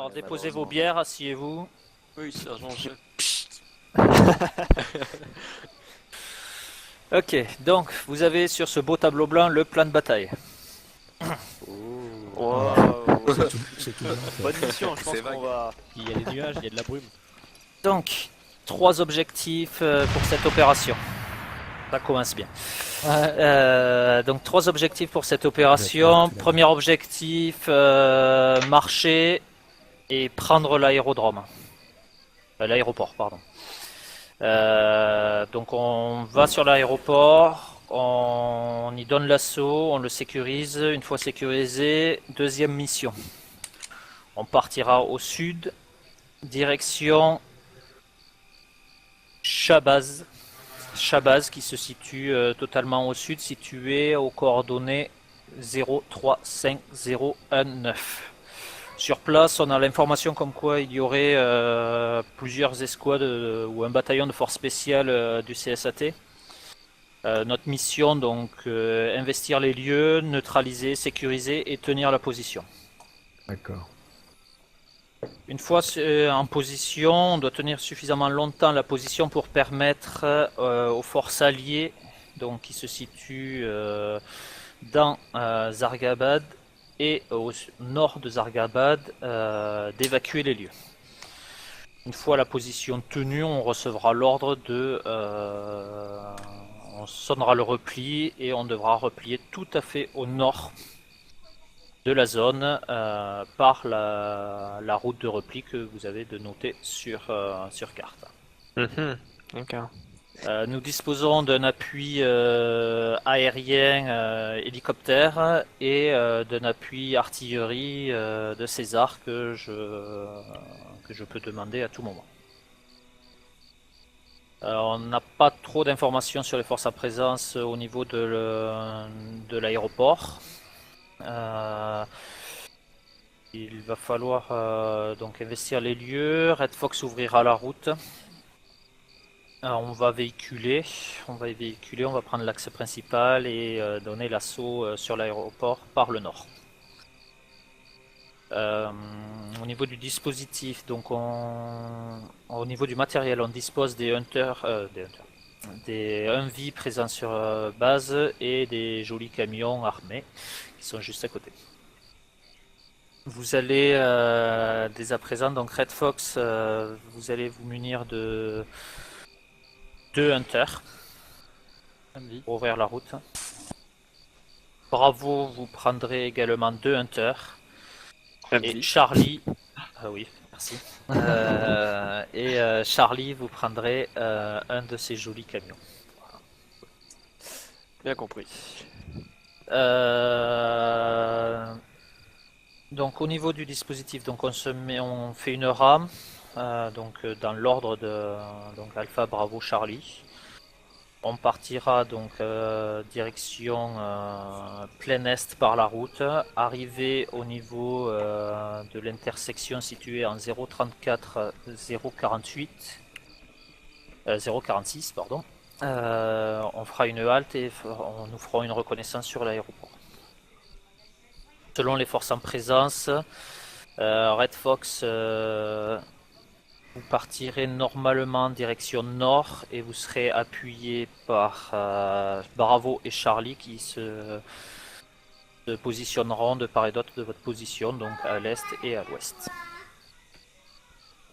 Alors, déposez vos malheureusement. bières, asseyez-vous. Oui, sergent, je... Ok, donc vous avez sur ce beau tableau blanc le plan de bataille. Waouh. C'est tout blanc, ça. Bonne mission, je pense C'est qu'on vague. va... Il y a des nuages, il y a de la brume. Donc, 3 objectifs pour cette opération. Ça commence bien. Donc 3 objectifs pour cette opération. Premier objectif, marcher et prendre l'aérodrome. L'aéroport, pardon. Donc on va sur l'aéroport, on y donne l'assaut, on le sécurise. Une fois sécurisé, deuxième mission. On partira au sud, direction Shabazz. Shabazz qui se situe totalement au sud, situé aux coordonnées 035019. Sur place, on a l'information comme quoi il y aurait plusieurs escouades ou un bataillon de force spéciale du CSAT. Notre mission, donc, investir les lieux, neutraliser, sécuriser et tenir la position. D'accord. Une fois en position, on doit tenir suffisamment longtemps la position pour permettre aux forces alliées, donc qui se situent dans Zargabad et au nord de Zargabad, d'évacuer les lieux. Une fois la position tenue, on recevra l'ordre de... on sonnera le repli et on devra replier tout à fait au nord de la zone par la route de repli que vous avez de noter sur carte. D'accord. Nous disposons d'un appui aérien hélicoptère et d'un appui artillerie de César que je peux demander à tout moment. On n'a pas trop d'informations sur les forces à présence au niveau de l'aéroport. Il va falloir donc investir les lieux. Red Fox ouvrira la route. On va véhiculer, on va prendre l'axe principal et donner l'assaut sur l'aéroport par le nord. Au niveau du dispositif, donc au niveau du matériel, on dispose des Humvee présents sur base et des jolis camions armés qui sont juste à côté. Vous allez dès à présent, donc Red Fox, vous allez vous munir de 2 Hunters pour ouvrir la route. Bravo, vous prendrez également 2 Hunters. Et Charlie, oui, merci. Charlie, vous prendrez un de ces jolis camions. Bien compris. Donc au niveau du dispositif, donc on fait une rame, donc dans l'ordre de donc Alpha, Bravo, Charlie. On partira donc direction plein est par la route, arrivé au niveau de l'intersection située en 034 048 046 pardon. On fera une halte et nous ferons une reconnaissance sur l'aéroport. Selon les forces en présence, Red Fox, vous partirez normalement en direction nord et vous serez appuyé par Bravo et Charlie qui se positionneront de part et d'autre de votre position, donc à l'est et à l'ouest.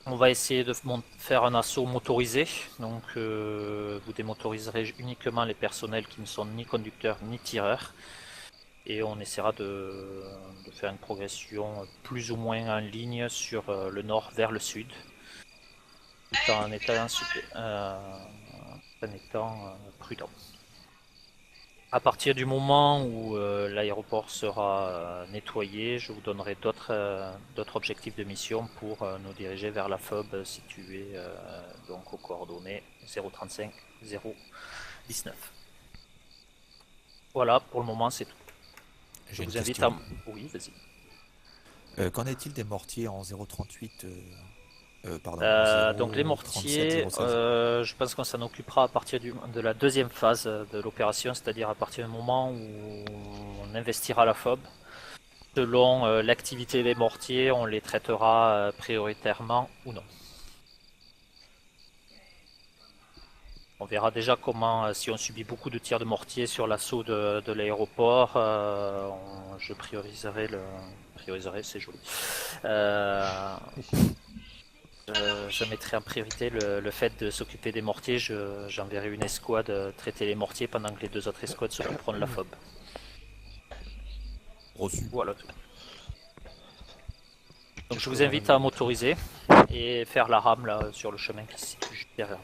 On va essayer de faire un assaut motorisé, donc vous démotoriserez uniquement les personnels qui ne sont ni conducteurs ni tireurs. Et on essaiera de faire une progression plus ou moins en ligne sur le nord vers le sud, tout en étant prudent. À partir du moment où l'aéroport sera nettoyé, je vous donnerai d'autres objectifs de mission pour nous diriger vers la FOB située donc aux coordonnées 035 019. Voilà, pour le moment c'est tout. Je vous invite à... Oui, vas-y. Qu'en est-il des mortiers en 038 donc les mortiers, je pense qu'on s'en occupera à partir de la deuxième phase de l'opération, c'est-à-dire à partir du moment où on investira la FOB. Selon l'activité des mortiers, on les traitera prioritairement ou non. On verra déjà comment, si on subit beaucoup de tirs de mortier sur l'assaut de l'aéroport, je prioriserai, c'est joli. Je mettrai en priorité le fait de s'occuper des mortiers. J'enverrai une escouade traiter les mortiers pendant que les 2 autres escouades s'occuperont de la FOB. Reçu. Voilà. Donc je vous invite à motoriser et faire la rame là sur le chemin qui se situe juste derrière.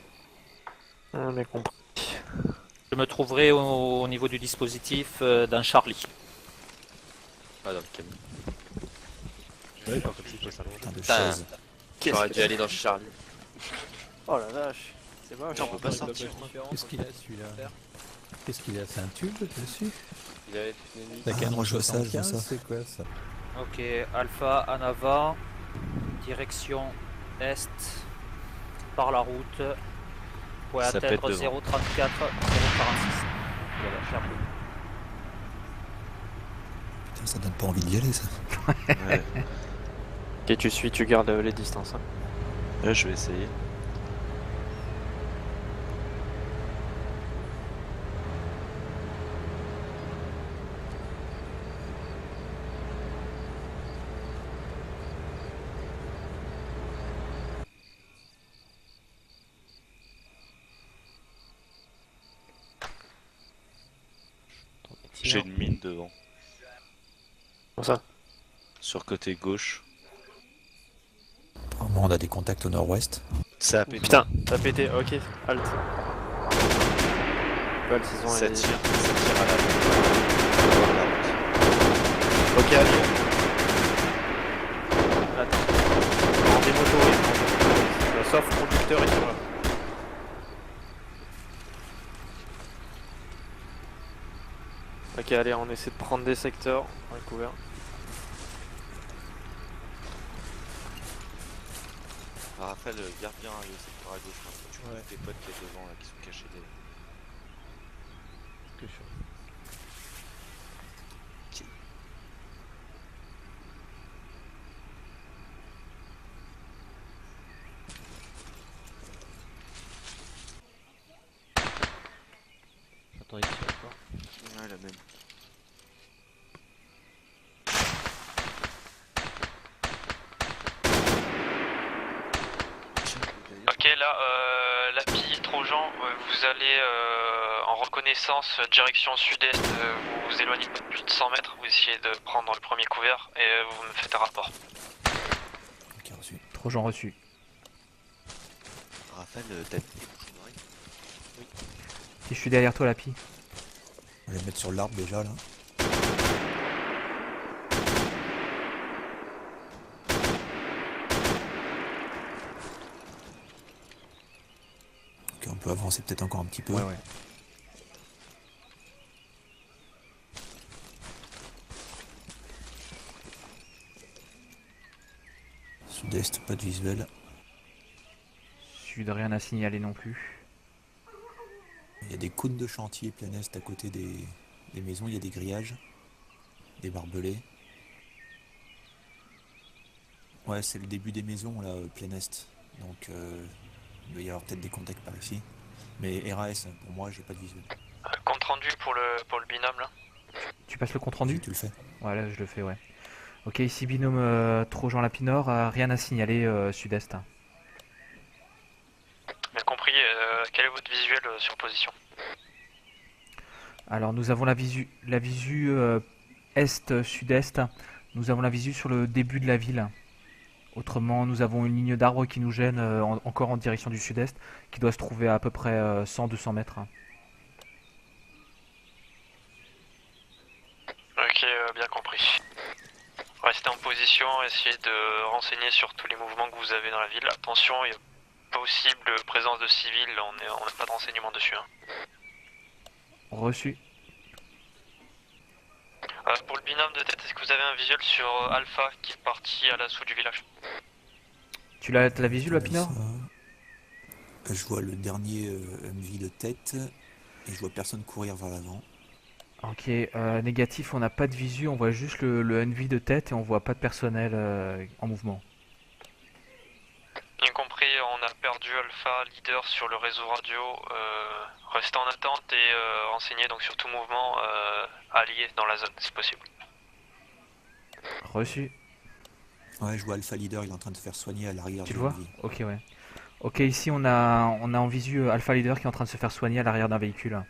On est compris. Je me trouverai au niveau du dispositif dans Charlie. Ah, dans le camion. Ouais, pas comme si toi ça allonge. Putain de Putain. chaise. J'aurais dû aller dans Charlie. Oh la vache, c'est moche. Putain, on peut pas sortir. Qu'est-ce qu'il a celui-là? Qu'est-ce qu'il a? C'est un tube dessus? Il avait une ennemie. La Ah, canon moi, je vois ça, je vois 75, ça. c'est quoi ça? Ok, Alpha en avant, direction est, par la route, pour Ça atteindre pète devant. 034, 046. Voilà, Charlie. Putain, ça donne pas envie d'y aller, ça. Ouais. Ok, tu suis, tu gardes les distances. Hein. Ouais, je vais essayer. J'ai une mine devant. Comme ça. Sur côté gauche. Apparemment, on a des contacts au nord-ouest. Ça a pété. Putain, t'as pété, ok, halt. Halt, ils ont Ça les- tire à la route. Ok, allez. Attends. En démotorise. Sauf conducteur et tireur. Ok, allez, on essaie de prendre des secteurs. On est couvert. Raphaël, garde bien le secteur à gauche. Hein. Tu vois tes potes qui est devant là, qui sont cachés des. Que je- J'entends ici encore. Ouais, la même. Ok, là, la piste Trojan, vous allez en reconnaissance direction sud-est, vous vous éloignez pas de plus de 100 mètres, vous essayez de prendre le premier couvert et vous me faites un rapport. Ok, reçu. Trojan reçu. Raphaël, t'as Si je suis derrière toi, Lapi. On va les mettre sur l'arbre déjà, là. Ok, on peut avancer peut-être encore un petit peu. Ouais, ouais. Sud-est, pas de visuel. Sud, rien à signaler non plus. Il y a des cônes de chantier plein est à côté des maisons, il y a des grillages, des barbelés. Ouais, c'est le début des maisons là, plein est. Donc il doit y avoir peut-être des contacts par ici. Mais RAS, pour moi, j'ai pas de visuel. Compte rendu pour le binôme là. Tu passes le compte rendu? Tu le fais. Ouais, là, je le fais, ouais. Ok, ici binôme Trojan Lapinor, rien à signaler sud-est. Bien compris, quel est votre visuel sur position? Alors, nous avons la visu est-sud-est. Nous avons la visu sur le début de la ville. Autrement, nous avons une ligne d'arbres qui nous gêne encore en direction du sud-est, qui doit se trouver à peu près 100-200 mètres. Ok, bien compris. Restez en position, essayez de renseigner sur tous les mouvements que vous avez dans la ville. Attention, il y a possible présence de civils, on n'a pas de renseignements dessus. Hein. Reçu. Pour le binôme de tête, est-ce que vous avez un visuel sur Alpha qui est parti à l'assaut du village? Tu l'as la visu, Lapinor? Ça. Je vois le dernier MV de tête et je vois personne courir vers l'avant. Ok, négatif, on n'a pas de visu, on voit juste le NV de tête et on voit pas de personnel en mouvement. Bien compris, on a perdu Alpha, leader sur le réseau radio. Restez en attente et renseignez donc sur tout mouvement allié dans la zone, si possible. Reçu. Ouais, je vois Alpha Leader, il est en train de se faire soigner à l'arrière Tu du le vois? NV. Ok, ouais. Ok, ici on a en visu Alpha Leader qui est en train de se faire soigner à l'arrière d'un véhicule.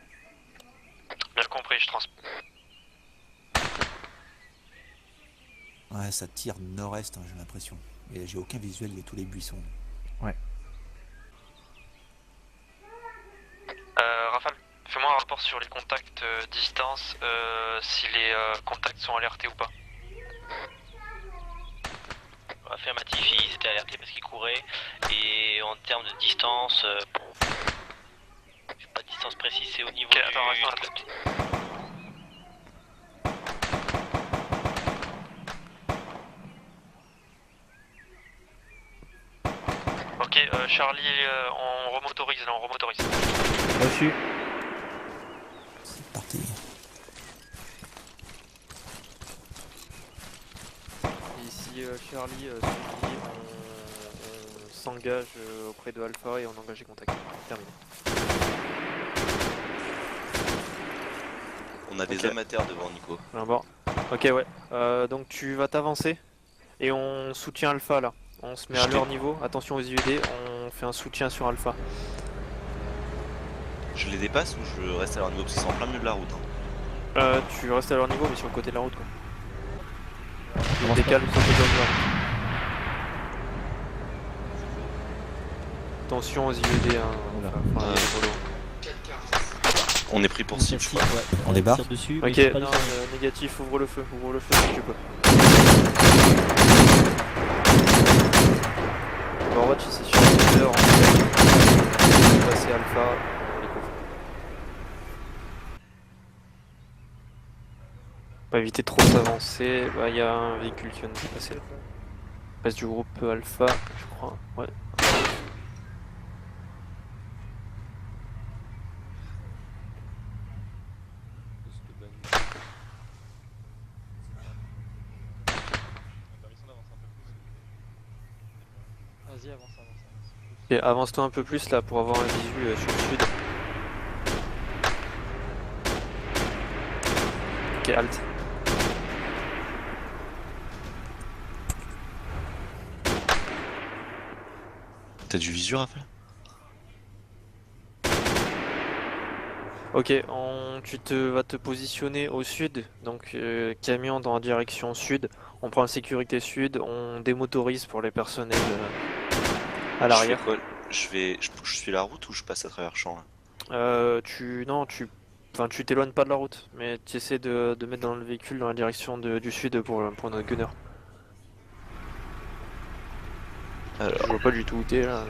Bien compris, je transmets. Ouais, ça tire nord-est, hein, j'ai l'impression. Et j'ai aucun visuel de tous les buissons. Rafale, fais-moi un rapport sur les contacts distance, si les contacts sont alertés ou pas. Affirmatif, ils étaient alertés parce qu'ils couraient. Et en termes de distance, j'ai pas de distance précise, c'est au niveau Ok, du... attends, reste en attente. Ok, Charlie, on remotorise là, on remotorise. Reçu. C'est parti. Ici Charlie, on s'engage auprès de Alpha et on engage les contacts. Terminé. On a des Ok. hommes à terre devant Nico. Un bord. Ok, ouais. Donc tu vas t'avancer et on soutient Alpha là. On se met à Je leur t'ai- niveau. Attention aux IUD, on fait un soutien sur Alpha. Je les dépasse ou je reste à leur niveau parce qu'ils sont en plein milieu de la route. Hein. Tu restes à leur niveau mais sur le côté de la route quoi. On décale sur le côté de la route. Attention aux IUD, hein. Enfin, les volos. On est pris pour cible, je crois. On débarque. dessus. Ok, non, négatif, ouvre le feu si tu peux. Overwatch, c'est sur leader, on va passer Alpha, on les couvre. On va éviter de trop s'avancer, il y a un véhicule qui vient de passer là. Reste du groupe Alpha, je crois, ouais. Vas-y, avance. Et avance-toi un peu plus là pour avoir un visu sur le sud. Ok, halt. T'as du visu, Raphaël? Ok, vas te positionner au sud, donc camion dans la direction sud. On prend la sécurité sud, on démotorise pour les personnels à l'arrière. Je fais quoi? Je suis la route ou je passe à travers le champ là? Enfin, tu t'éloignes pas de la route, mais tu essaies de mettre dans le véhicule dans la direction du sud pour notre gunner. Je vois pas du tout où t'es là.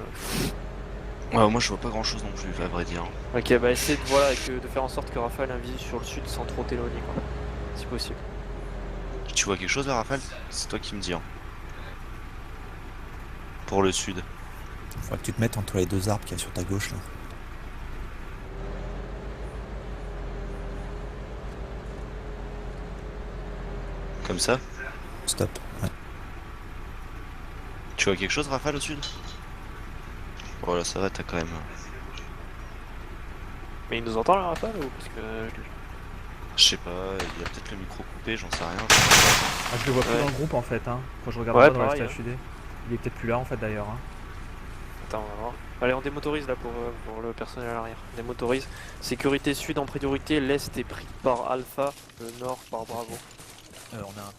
Ouais, moi je vois pas grand chose non plus, à vrai dire. Ok, bah essaie de faire en sorte que Raphaël ait un visu sur le sud sans trop t'éloigner quoi, si possible. Tu vois quelque chose là, Raphaël? C'est toi qui me dis. Hein. Pour le sud. Faudra que tu te mettes entre les deux arbres qu'il y a sur ta gauche là. Comme ça? Stop. Ouais. Tu vois quelque chose, Raphaël, au sud? Voilà, ça va, t'as quand même. Mais il nous entend là Raphaël ou parce que Je sais pas, il y a peut-être le micro coupé, j'en sais rien. Ah, je le vois plus Ouais. dans le groupe en fait. Hein. Quand je regarde Ouais, pas dans la pareil, HUD. Il est peut-être plus là en fait d'ailleurs. Hein. Attends, on va voir. Allez, on démotorise là pour le personnel à l'arrière. On démotorise. Sécurité sud en priorité, l'est est pris par Alpha, le nord par Bravo. On a un personnel.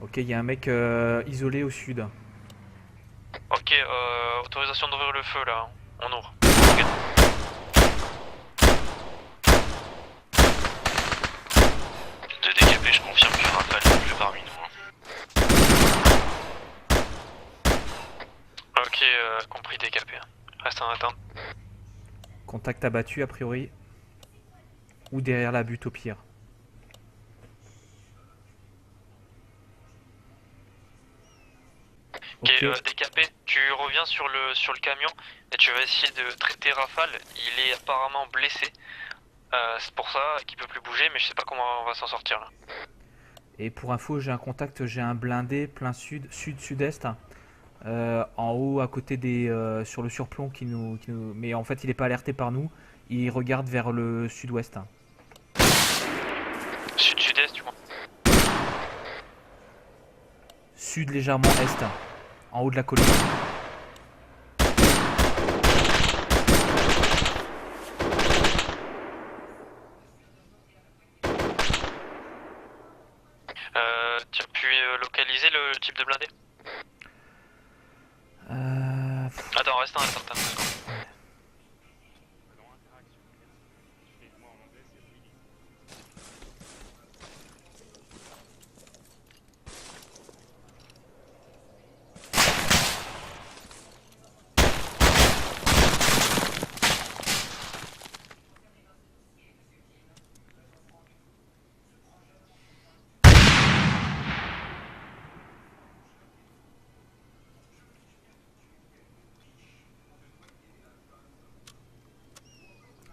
Ok, il y a un mec isolé au sud. Ok, autorisation d'ouvrir le feu là, on ouvre. De DKP, je confirme que Raphaël n'est plus parmi nous. Ok, compris DKP. Reste en attente. Contact abattu a priori. Ou derrière la butte au pire. Ok, Ok. décapé, tu reviens sur le camion et tu vas essayer de traiter Rafale. Il est apparemment blessé. C'est pour ça qu'il peut plus bouger, mais je sais pas comment on va s'en sortir là. Et pour info, j'ai un contact, j'ai un blindé plein sud, sud-sud-est, en haut à côté des, sur le surplomb mais en fait il est pas alerté par nous. Il regarde vers le sud-ouest. Sud-sud-est, tu vois. Sud légèrement est, en haut de la colline. Tu as pu localiser le type de blindé? Attends, reste un instant.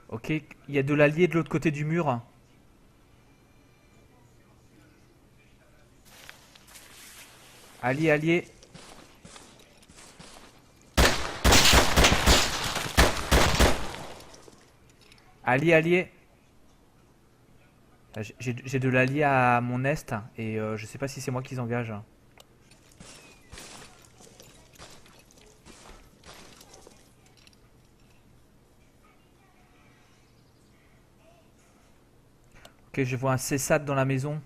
Ok, il y a de l'allié de l'autre côté du mur. Allié, allié. Allié, allié. J'ai de l'allié à mon est et je sais pas si c'est moi qui les engage. Ok, je vois un CSAT dans la maison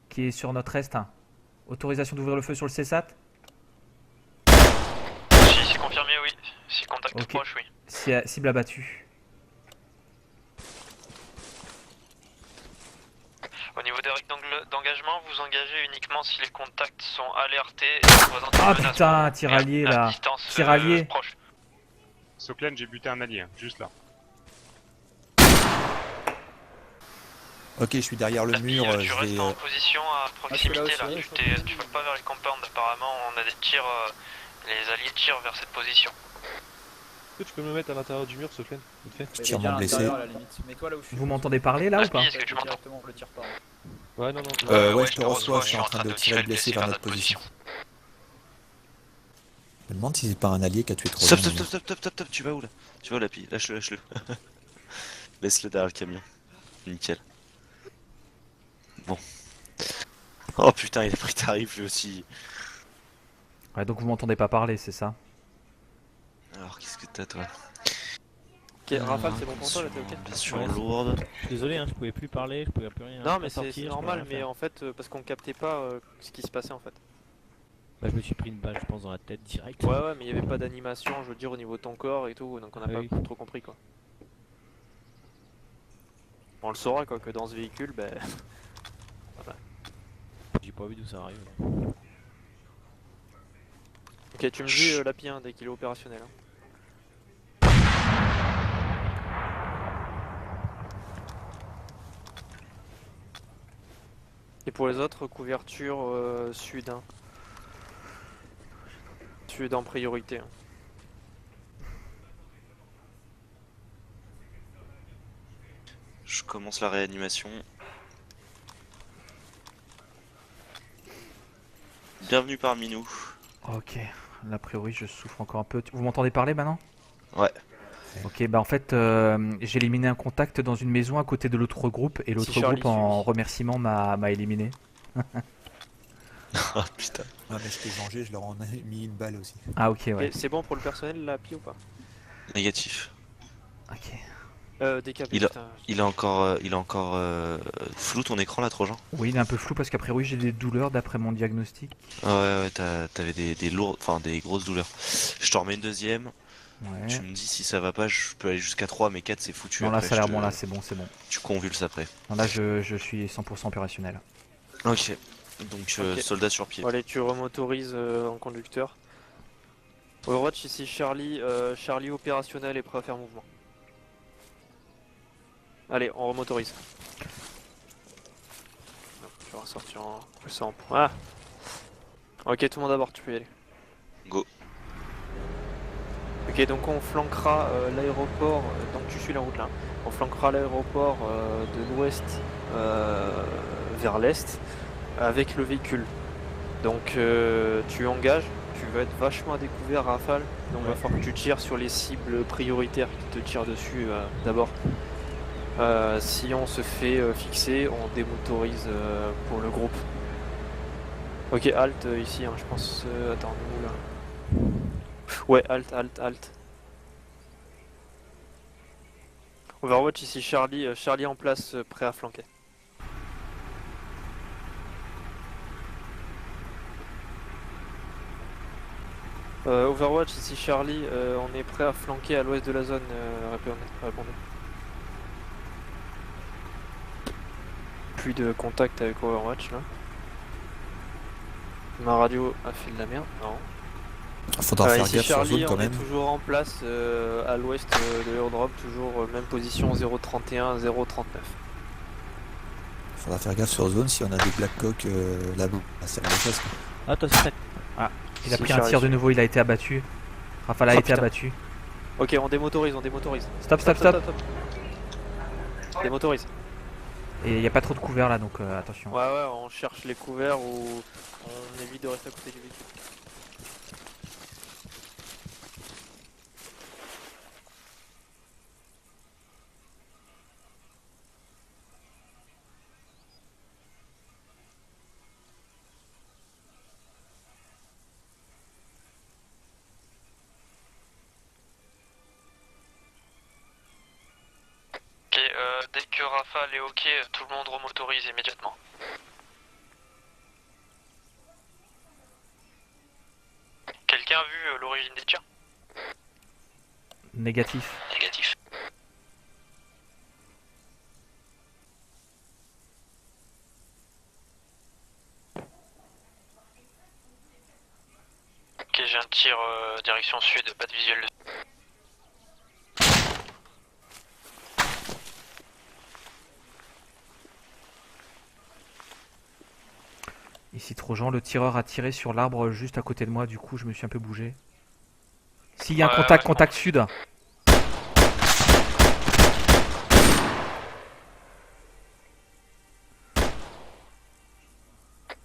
qui est sur notre est. Autorisation d'ouvrir le feu sur le CSAT. Si c'est confirmé, oui. Si contact Ok. proche, oui. Cible abattue. Au niveau des règles d'engagement, vous engagez uniquement si les contacts sont alertés et représentent Ah une menace putain, tir allié à là. distance Tir allié. proche. Soclen, j'ai buté un allié, hein, juste là. Ok, je suis derrière le La mur. tu Je restes vais, en position à proximité aussi, là. ouais, Tu vas pas vers les compounds. Apparemment, on a des tirs. Les alliés tirent vers cette position. Tu peux me mettre à l'intérieur du mur, Soclen, vite fait. je tire mon blessé. Mets-toi là où je suis. Vous m'entendez parler là ou pas? Est-ce que tu m'entends? Directement, on le tire pas. Ouais, non, non. Ouais, je te reçois. Je suis en train de tirer le blessé vers notre position. Je me demande si c'est pas un allié qui a tué trop. Stop, tu vas où là? Tu vas où la pille? Lâche-le, lâche-le. Laisse-le derrière le camion. Nickel. Bon. Oh putain, il a pris tarif lui aussi. Ouais, donc vous m'entendez pas parler, c'est ça? Alors qu'est-ce que t'as toi? Ok, Rafale, c'est bon pour toi là, t'es ok? Bien sûr, Ouais, lourde. Je suis désolé, hein, je pouvais plus parler, je pouvais plus rien. Non, pas mais c'est sortir, je normal, pouvais rien mais faire. en fait, parce qu'on captait pas ce qui se passait en fait. Bah, je me suis pris une balle, je pense, dans la tête direct. Ouais, ouais, mais il y avait pas d'animation, je veux dire, au niveau de ton corps et tout, donc on a Oui. pas trop compris quoi. On le saura quoi, que dans ce véhicule, ben. J'ai pas vu d'où ça arrive. Ok, tu me dis l'API dès qu'il est opérationnel. Hein. Et pour les autres, couverture sud. Hein. Sud en priorité. Hein. Je commence la réanimation. Bienvenue parmi nous. Ok, là, a priori je souffre encore un peu. Vous m'entendez parler maintenant? Ouais. Ok, bah en fait j'ai éliminé un contact dans une maison à côté de l'autre groupe et l'autre Charlie groupe en suit. remerciement m'a éliminé. Ah putain. Ah, mais je t'ai vengé, je leur en ai mis une balle aussi. Ah ok, ouais. Ok, c'est bon pour le personnel l'API ou pas? Négatif. Ok. Décapé, Il a- putain. Il est encore flou ton écran là, trop Jean? Oui, il est un peu flou parce qu'a priori j'ai des douleurs d'après mon diagnostic. Ah ouais, t'avais des lourdes, enfin des grosses douleurs. Je t'en remets une deuxième. Ouais. Tu me dis si ça va pas, je peux aller jusqu'à 3, mais 4 c'est foutu. Non, là après, ça a l'air je te- bon, là c'est bon, c'est bon. Tu convulses après. Non, là je suis 100% opérationnel. Ok. Donc Ok. soldat sur pied. Bon, allez, tu remotorises en conducteur. Overwatch ici Charlie, Charlie opérationnel et prêt à faire mouvement. Allez, on remotorise. Je vais ressortir en poussant en point. Ah. Ok, tout le monde à bord, tu peux y aller. Go. Ok, donc on flanquera l'aéroport, donc tu suis la route là, on flanquera l'aéroport de l'ouest vers l'est avec le véhicule. Donc tu engages, tu vas être vachement à découvert Rafale, donc il va falloir que tu tires sur les cibles prioritaires qui te tirent dessus d'abord. Si on se fait fixer, on démotorise pour le groupe. Ok, halt ici, hein, je pense. Attends, nous là. Ouais, halt. Overwatch ici, Charlie en place, prêt à flanquer. Overwatch ici, Charlie, on est prêt à flanquer à l'ouest de la zone. Répondez. Plus de contact avec Overwatch là. Ma radio a fait de la merde. Non. Faudra faire ici gaffe sur la Charlie, zone quand on est même. toujours en place à l'ouest de l'airdrop, toujours même position 031, 039. Faudra faire gaffe sur la zone si on a des Blackhawk là-bas, à serrer les fesses. Ah, toi, c'est Il a Si, pris un Charlie, tir de si. nouveau, il a été abattu. Rafale a Ah, été putain. abattu. Ok, on démotorise. Stop. Démotorise. Et il n'y a pas trop de couvert là, donc attention. Ouais, on cherche les couverts ou on évite de rester à côté du véhicule. Ok, dès que Rafale est ok, tout le monde remotorise immédiatement. Quelqu'un a vu l'origine des tirs? Négatif. Négatif. Ok, j'ai un tir direction sud, pas de visuel dessus. Ici Trojan, le tireur a tiré sur l'arbre juste à côté de moi, du coup je me suis un peu bougé. S'il y a un Ouais, contact sud.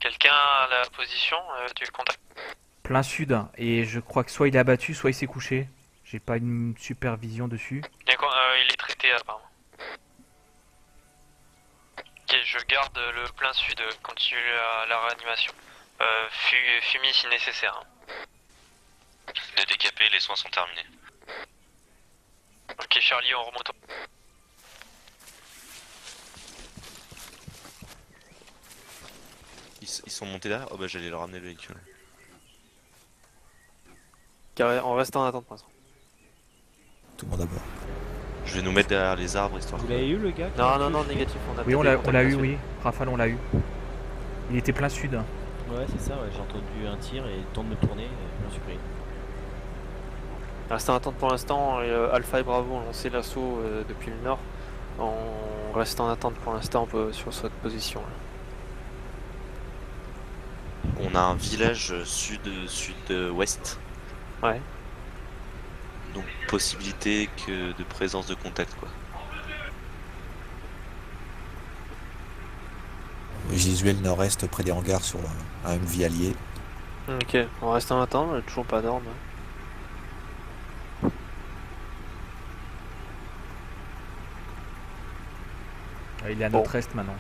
Quelqu'un a la position du contact? Plein sud, et je crois que soit il est abattu, soit il s'est couché. J'ai pas une super vision dessus. Il est traité apparemment. Ok, je garde le plein sud, continue la réanimation. Fumée si nécessaire. Hein. De décaper, les soins sont terminés. Ok, Charlie, on remonte. Ils sont montés là? Oh bah j'allais leur ramener le véhicule. Carré, on reste en attente pour l'instant. Tout le monde à bord. Je vais nous mettre derrière les arbres histoire Vous que... l'avez eu le gars qui a Non, tué négatif, on a Oui, peut-être on des l'a contacts eu, sud. oui. Rafale, on l'a eu. Il était plein sud. Ouais, c'est ça, ouais, j'ai entendu un tir et le temps de me tourner, je m'en suis pris. Reste en attente pour l'instant, Alpha et Bravo ont lancé l'assaut depuis le nord. On reste en attente pour l'instant sur cette position. Là. On a un village sud-ouest. Ouais. Donc possibilité que de présence de contact quoi. Visuel nord-est près des hangars sur un MV allié. Ok, on reste en attente, toujours pas d'ordre. Il est à Bon. notre est maintenant.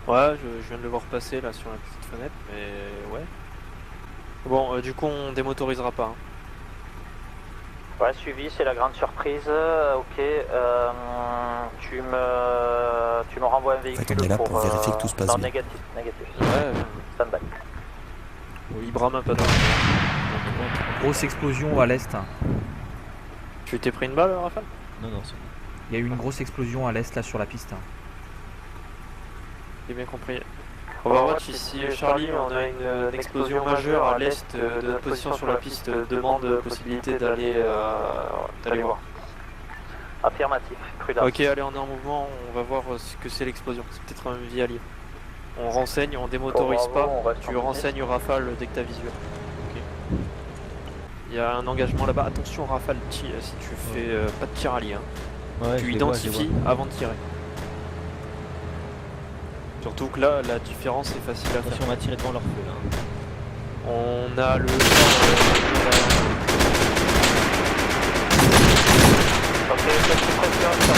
Ouais, je viens de le voir passer là sur la petite fenêtre, mais ouais. Bon, du coup on démotorisera pas. Hein. Ouais, suivi, c'est la grande surprise. Ok, tu me renvoies un véhicule En fait, on est là pour vérifier que tout se passe non, bien. négatif. Ouais, Stand by. il brame un peu d'ordre. Grosse explosion à l'est. Tu t'es pris une balle, Rafale? Non, non, c'est Il y a eu une grosse explosion à l'est là sur la piste. J'ai bien compris. Overwatch ici, Charlie, on a une explosion majeure à l'est de notre position sur la piste. Demande possibilité d'aller voir. Affirmatif, prudence. Ok, allez, on est en mouvement, on va voir ce que c'est l'explosion. C'est peut-être un vie allié. On renseigne, on démotorise Bravo, on pas. reste Tu en renseignes Rafale dès que t'as visuel. Il y a un engagement là-bas. Attention Rafale, si tu fais pas de tir allié. Hein. Ouais, Tu je les vois, identifies avant de tirer. Surtout que là, la différence est facile à faire. Attention, on va tirer devant leur feu là. On a le... Ok, petit pression, ça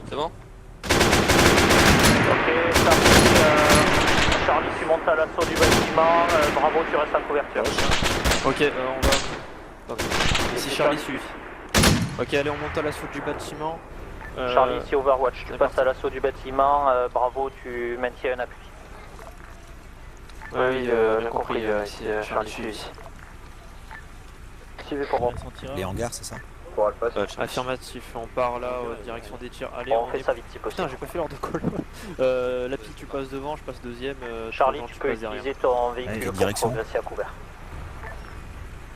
C'est bon? Ok, Charlie, tu montes à l'assaut du bâtiment. Bravo, tu restes en couverture. Ok, on va... Ici Charlie suit. Ok, allez, on monte à l'assaut du bâtiment. Charlie, ici Overwatch, tu c'est passes parti. à l'assaut du bâtiment. Bravo, tu maintiens un appui. Oui, bien compris, ici Charlie suit ici. Suivez pour moi. Les hangars, c'est ça? Ouais, Affirmatif, on part là, direction des tirs. Allez, On on fait est... ça vite si possible. Putain, j'ai pas fait l'heure de call. Lapi, tu passes devant, je passe deuxième. Charlie, Trojan, tu peux passes derrière. utiliser ton Allez, véhicule pour direction. progresser à couvert.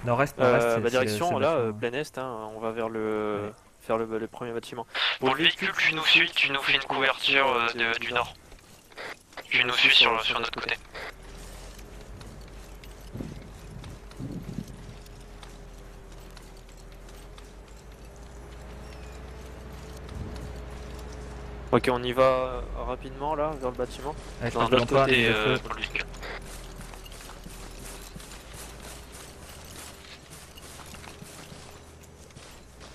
Nord-est, nord-est. Bah, c'est direction, là, bâtiment. plein est, hein, on va vers le... Ouais. faire le premier bâtiment. Pour le véhicule, tu nous suis, tu nous fais une couverture du nord. Tu nous suis sur notre côté. Ok, on y va rapidement là, vers le bâtiment. Avec Non, le de l'autre Antoine, côté, le feu. Pour le véhicule.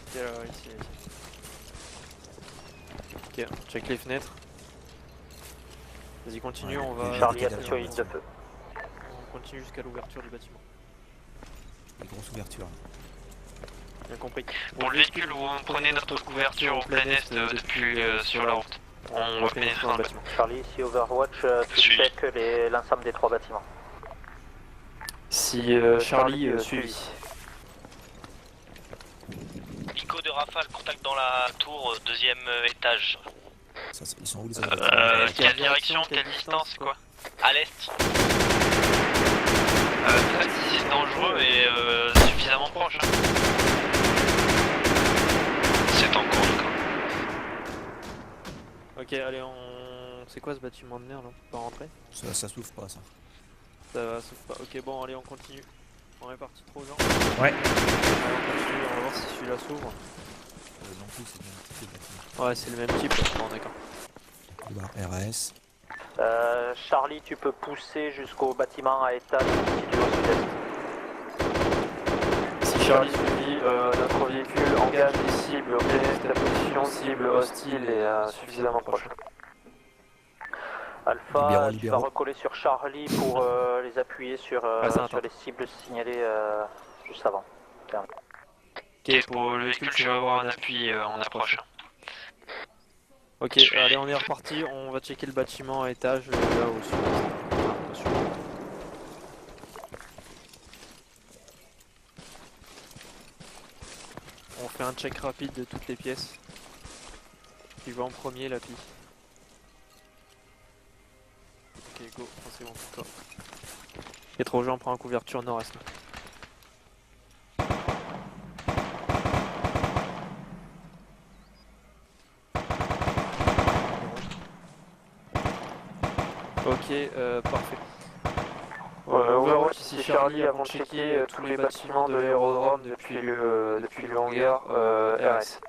Ok, là, ici. Ok, check les fenêtres. Vas-y, continue, Ouais. on va... Charlie, D'accord. attention, ligne de feu. On continue jusqu'à l'ouverture du bâtiment. Des grosses ouvertures. Bien compris. Pour le véhicule, vous prenez notre couverture au plein est depuis sur la route. On va pénétrer dans le bâtiment. Charlie, ici Overwatch, tu Suivi. check l'ensemble des 3 bâtiments. Si Charlie suivi. Ico de Rafale, contact dans la tour, deuxième étage. Ça, ils sont où les Quelle direction, quelle distance, quoi? À l'est. C'est dangereux et suffisamment proche. Hein. C'est en cours, d'accord. Ok, allez, on... C'est quoi ce bâtiment de merde là? On peut pas rentrer? Ça s'ouvre pas, ça. Ça s'ouvre pas. Ok, bon, allez, on continue. On est parti trop, genre. Ouais. Allez, on continue, on va voir si celui-là s'ouvre. Non plus, c'est bien un petit bâtiment. Ouais, c'est le même type. Bon, d'accord. Couloir RAS. Charlie, tu peux pousser jusqu'au bâtiment à étage situé au sud-est. Si Charlie suivi, notre véhicule engage des cibles au plein est, la position cible hostile est suffisamment proche. Alpha, Libéraux, tu vas libéraux. recoller sur Charlie pour les appuyer sur, sur les cibles signalées juste avant. Ok, pour le véhicule, tu vas avoir un appui en approche. Ok, allez, on est reparti. On va checker le bâtiment à étage là au sud. Attention. On fait un check rapide de toutes les pièces. Qui va en premier, la pie. Ok, go, c'est bon pour toi. Trojan prend en couverture nord-est. Ok, parfait. Overwatch, ici Charlie, avons checké tous les bâtiments de l'aérodrome depuis le hangar RS.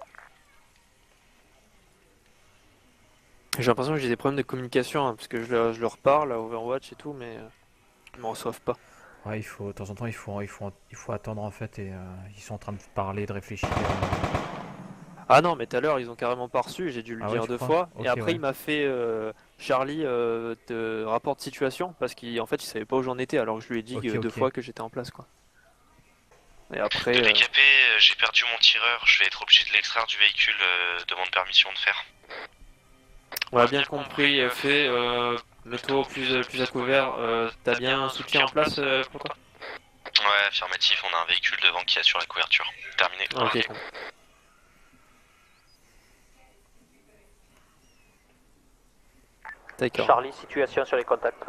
J'ai l'impression que j'ai des problèmes de communication, hein, parce que je leur parle à Overwatch et tout, mais ils me reçoivent pas. Ouais, il faut, de temps en temps, il faut attendre en fait et ils sont en train de parler, de réfléchir. Ah non, mais tout à l'heure ils ont carrément pas reçu, j'ai dû le Ah ouais, dire tu deux crois? fois. Ok, Et après ouais. il m'a fait Charlie de rapport de situation parce qu'en fait il savait pas où j'en étais alors que je lui ai dit Ok, deux ok. fois que j'étais en place quoi. Et après. De décapé, j'ai perdu mon tireur, je vais être obligé de l'extraire du véhicule, demande permission de faire. On a bien compris, fait, mets-toi plus à couvert, t'as bien un soutien en place pour toi? Ouais, affirmatif, on a un véhicule devant qui assure la couverture. Terminé. Ok. D'accord. Charlie, situation sur les contacts.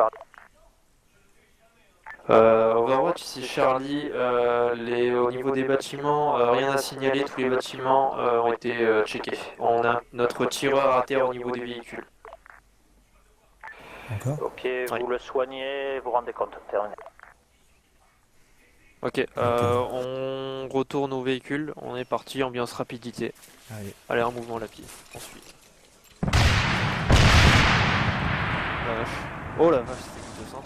Overwatch, ici Charlie, au niveau des bâtiments, rien à signaler, tous les bâtiments ont été checkés. On a notre tireur à terre au niveau des véhicules. D'accord. Ok, vous le soignez, vous rendez compte, terminé. Ok, on retourne au véhicule, on est parti, ambiance rapidité. Allez, un mouvement lapide, on suit. La vache. Oh la vache, c'était 230.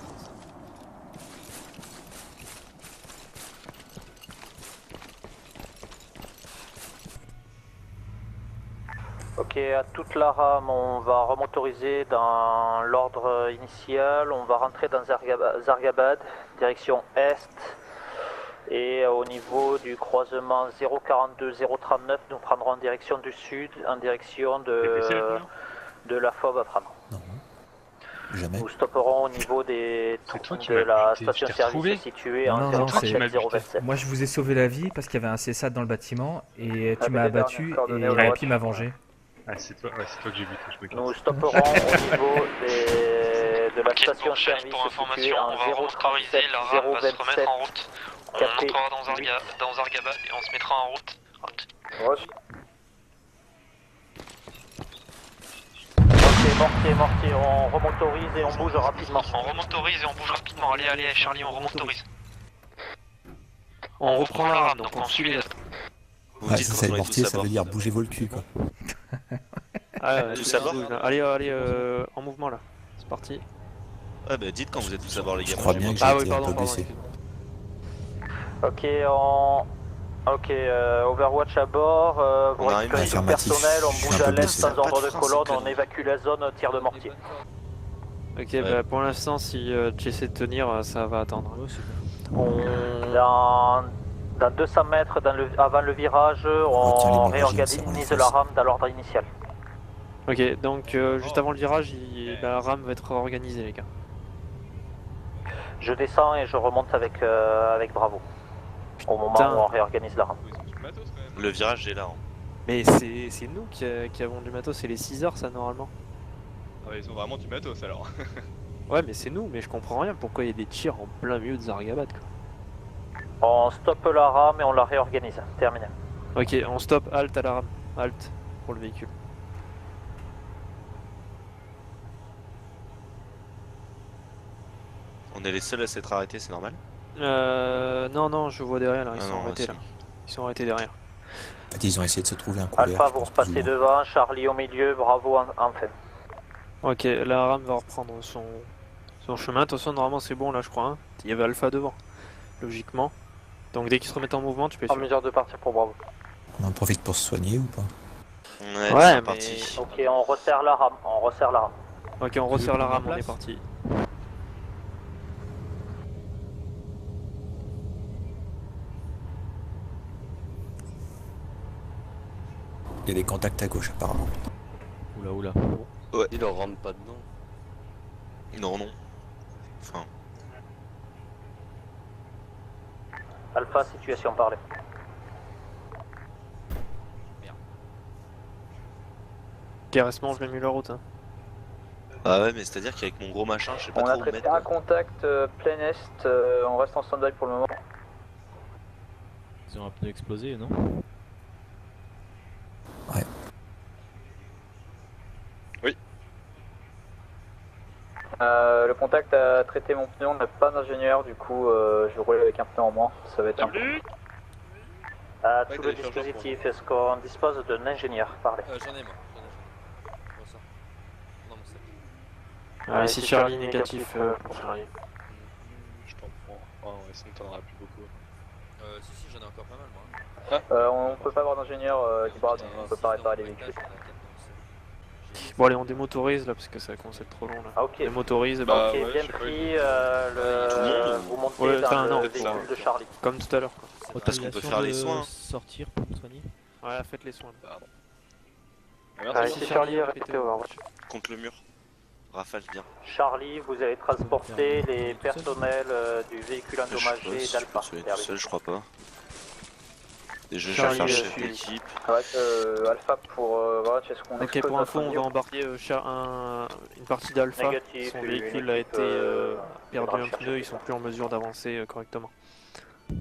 Ok, à toute la rame, on va remotoriser dans l'ordre initial. On va rentrer dans Zargabad, direction est. Et au niveau du croisement 042-039, nous prendrons en direction du sud, en direction de la FOB à prendre. Non. Jamais. Nous stopperons au niveau de m'as la buté, station je t'ai retrouvé. service située en Non, c'est- 037-027. Moi je vous ai sauvé la vie parce qu'il y avait un CSAT dans le bâtiment et tu Avec m'as les abattu dernières et coordonnées il aurait Overwatch. pu m'a venger. Ah, c'est toi que j'ai buté, je me casse. Nous stopperons au niveau de la Ok, station donc Charlie, service pour située information, en on va remotoriser, la rame va se remettre en route. On Capté. entrera dans Zargabad et on se mettra en route. Mortier, on remotorise et on bouge rapidement. On remotorise et on bouge rapidement. Allez, Charlie, on remotorise. On reprend la rame, donc on suit les... Vous Ouais, dites si quand c'est on le est mortier, tous à ça bord. veut dire bougez-vous le cul, quoi. Ah, ouais, Tous c'est à bord. bon. Allez, en mouvement là, c'est parti. Ouais, bah dites quand vous êtes tous à bord, les gars. Je crois moi, bien j'ai que pas- j'ai Ah oui, été un pardon, peu pardon. blessé. Ok, Overwatch à bord, vous On arrive, récupérez tout le affirmatif. personnel, on Je suis bouge un à peu l'est blessé. sans Pas de ordre de France, colonne, c'est on connerie. évacue la zone, tir de mortier. Ok, bah pour l'instant, si tu essaies de tenir, ça va attendre. Dans 200 mètres avant le virage, Retiens on l'hémorragie, ça rend les réorganise fesses. la rame dans l'ordre initial. Ok, donc juste avant le virage, la rame va être organisée, les gars. Je descends et je remonte avec Bravo. Au moment Putain. où on réorganise la rame. Le virage est là. Hein. Mais c'est nous qui avons du matos, c'est les 6 heures ça normalement. Ah ouais, ils ont vraiment du matos alors. Ouais, mais c'est nous, mais je comprends rien pourquoi il y a des tirs en plein milieu de Zargabad quoi. On stoppe la rame et on la réorganise. Terminé. Ok, on stop, halte à la rame, halte pour le véhicule. On est les seuls à s'être arrêtés, c'est normal. Non, je vois derrière là, ils Ah sont non, arrêtés c'est- là. Ils sont arrêtés derrière. En fait, ils ont essayé de se trouver un couvert. Alpha, je vous pense, plus ou repassez moins. devant, Charlie au milieu, Bravo en fait. Ok, la rame va reprendre son chemin. De toute façon, normalement c'est bon là, je crois. Hein. Il y avait Alpha devant, logiquement. Donc dès qu'ils se remettent en mouvement, tu peux En suivre. mesure de partir pour Bravo. On en profite pour se soigner ou pas? Ouais, Ouais, c'est mais- parti. Ok, on resserre la rame. Ok, on resserre la prendre rame, la on est place parti. Il y a des contacts à gauche, apparemment. Oula. Ouais. Il leur rentre pas dedans. Non. Enfin, Alpha, situation parlée. Ok, reste-moi, je vais mieux la route. Hein. ah ouais, mais c'est-à-dire qu'avec mon gros machin, je sais pas On trop a où traité mettre. un quoi. contact plein est, on reste en stand-by pour le moment. Ils ont un pneu explosé, non? Le contact a traité mon pneu, on n'a pas d'ingénieur, du coup je vais rouler avec un pneu en moins, ça va être un peu. Tout le dispositif, est-ce qu'on dispose d'un ingénieur? Parlez. J'en ai moi. Bon, ça. Non, mon sac. Ouais, ici Charlie négatif pour Charlie. Je t'en prends. Oh, ouais, ça ne t'en aura plus beaucoup. Si, j'en ai encore pas mal moi. On peut pas avoir d'ingénieur libre, donc on peut pas réparer les véhicules. Bon, allez, on démotorise là parce que ça commence à être trop long là. Ah ok, Démotorise, et Bah, ok, ouais, bien je sais pas, pris, Tout le monde, vous montez Ouais, dans enfin, non, le pour- véhicule de Charlie. comme tout à l'heure quoi. Parce qu'on peut faire les soins. Sortir pour me soigner. Ouais, faites les soins. Merci. Ici Charlie, répétez Overwatch. Contre le mur. Rafale, bien. Charlie, vous allez transporter les personnels du véhicule endommagé Je sais d'Alpha. pas si je suis tout seul, je crois pas. Et je Charlie, cherche je chef suis- d'équipe. Alpha pour voilà, tu sais ce qu'on Ok, pour info, on va embarquer une partie d'Alpha. Négatif, Son une véhicule a équipe, été perdu va un rechercher pneu, ils tout sont ça. plus en mesure d'avancer correctement.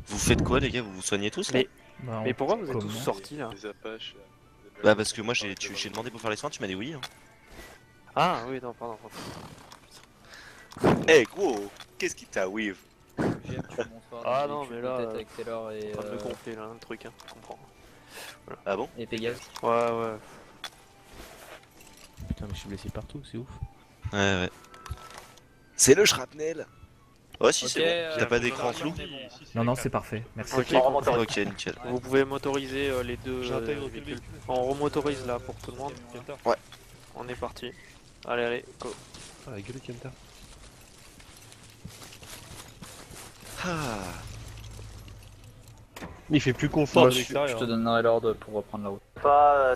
Vous faites quoi les gars? Vous vous soignez tous là? Mais pourquoi vous êtes tous comment sortis là? Les Apaches. Bah parce que moi j'ai demandé pour faire les soins, tu m'as dit oui. Hein. Ah oui, non, pardon. Eh gros, qu'est-ce qui t'a whiv? Ah non, mais là, avec Taylor et, en train de me gonfler là, un truc, hein, je comprends. Ah bon? et Pégase. Ouais, ouais. Putain, mais je suis blessé partout, c'est ouf. Ouais. C'est le shrapnel. Oh si Ok, c'est bon. T'as pas d'écran flou? Non, c'est parfait. Merci. Ok, Ok, nickel. vous pouvez motoriser les deux J'intègre quel véhicules. véhicule? On remotorise là pour tout le monde. Ouais. On est parti. Allez, go. Ah, la gueule de Kenta. Ah. Il fait plus confort Moi, de je l'extérieur. te donnerai l'ordre pour reprendre la route.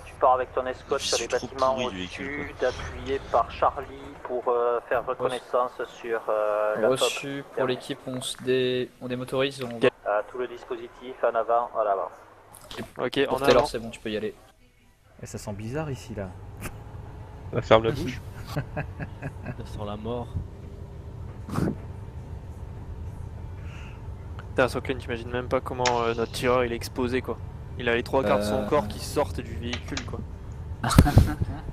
Tu pars avec ton escouade Je sur suis les trop bâtiments pourri du véhicule, au-dessus, appuyé par Charlie pour faire reconnaissance sur la Reçu pour l'équipe, on démotorise, on top. Tout le dispositif en avant, à l'avant. Ok, en Pour avant. Taylor, c'est bon, tu peux y aller. Et ça sent bizarre ici là. On ferme la bouche. Ça sent la mort. Putain, Soklen, t'imagines même pas comment notre tireur il est exposé quoi. Il a les trois quarts de son corps qui sortent du véhicule quoi.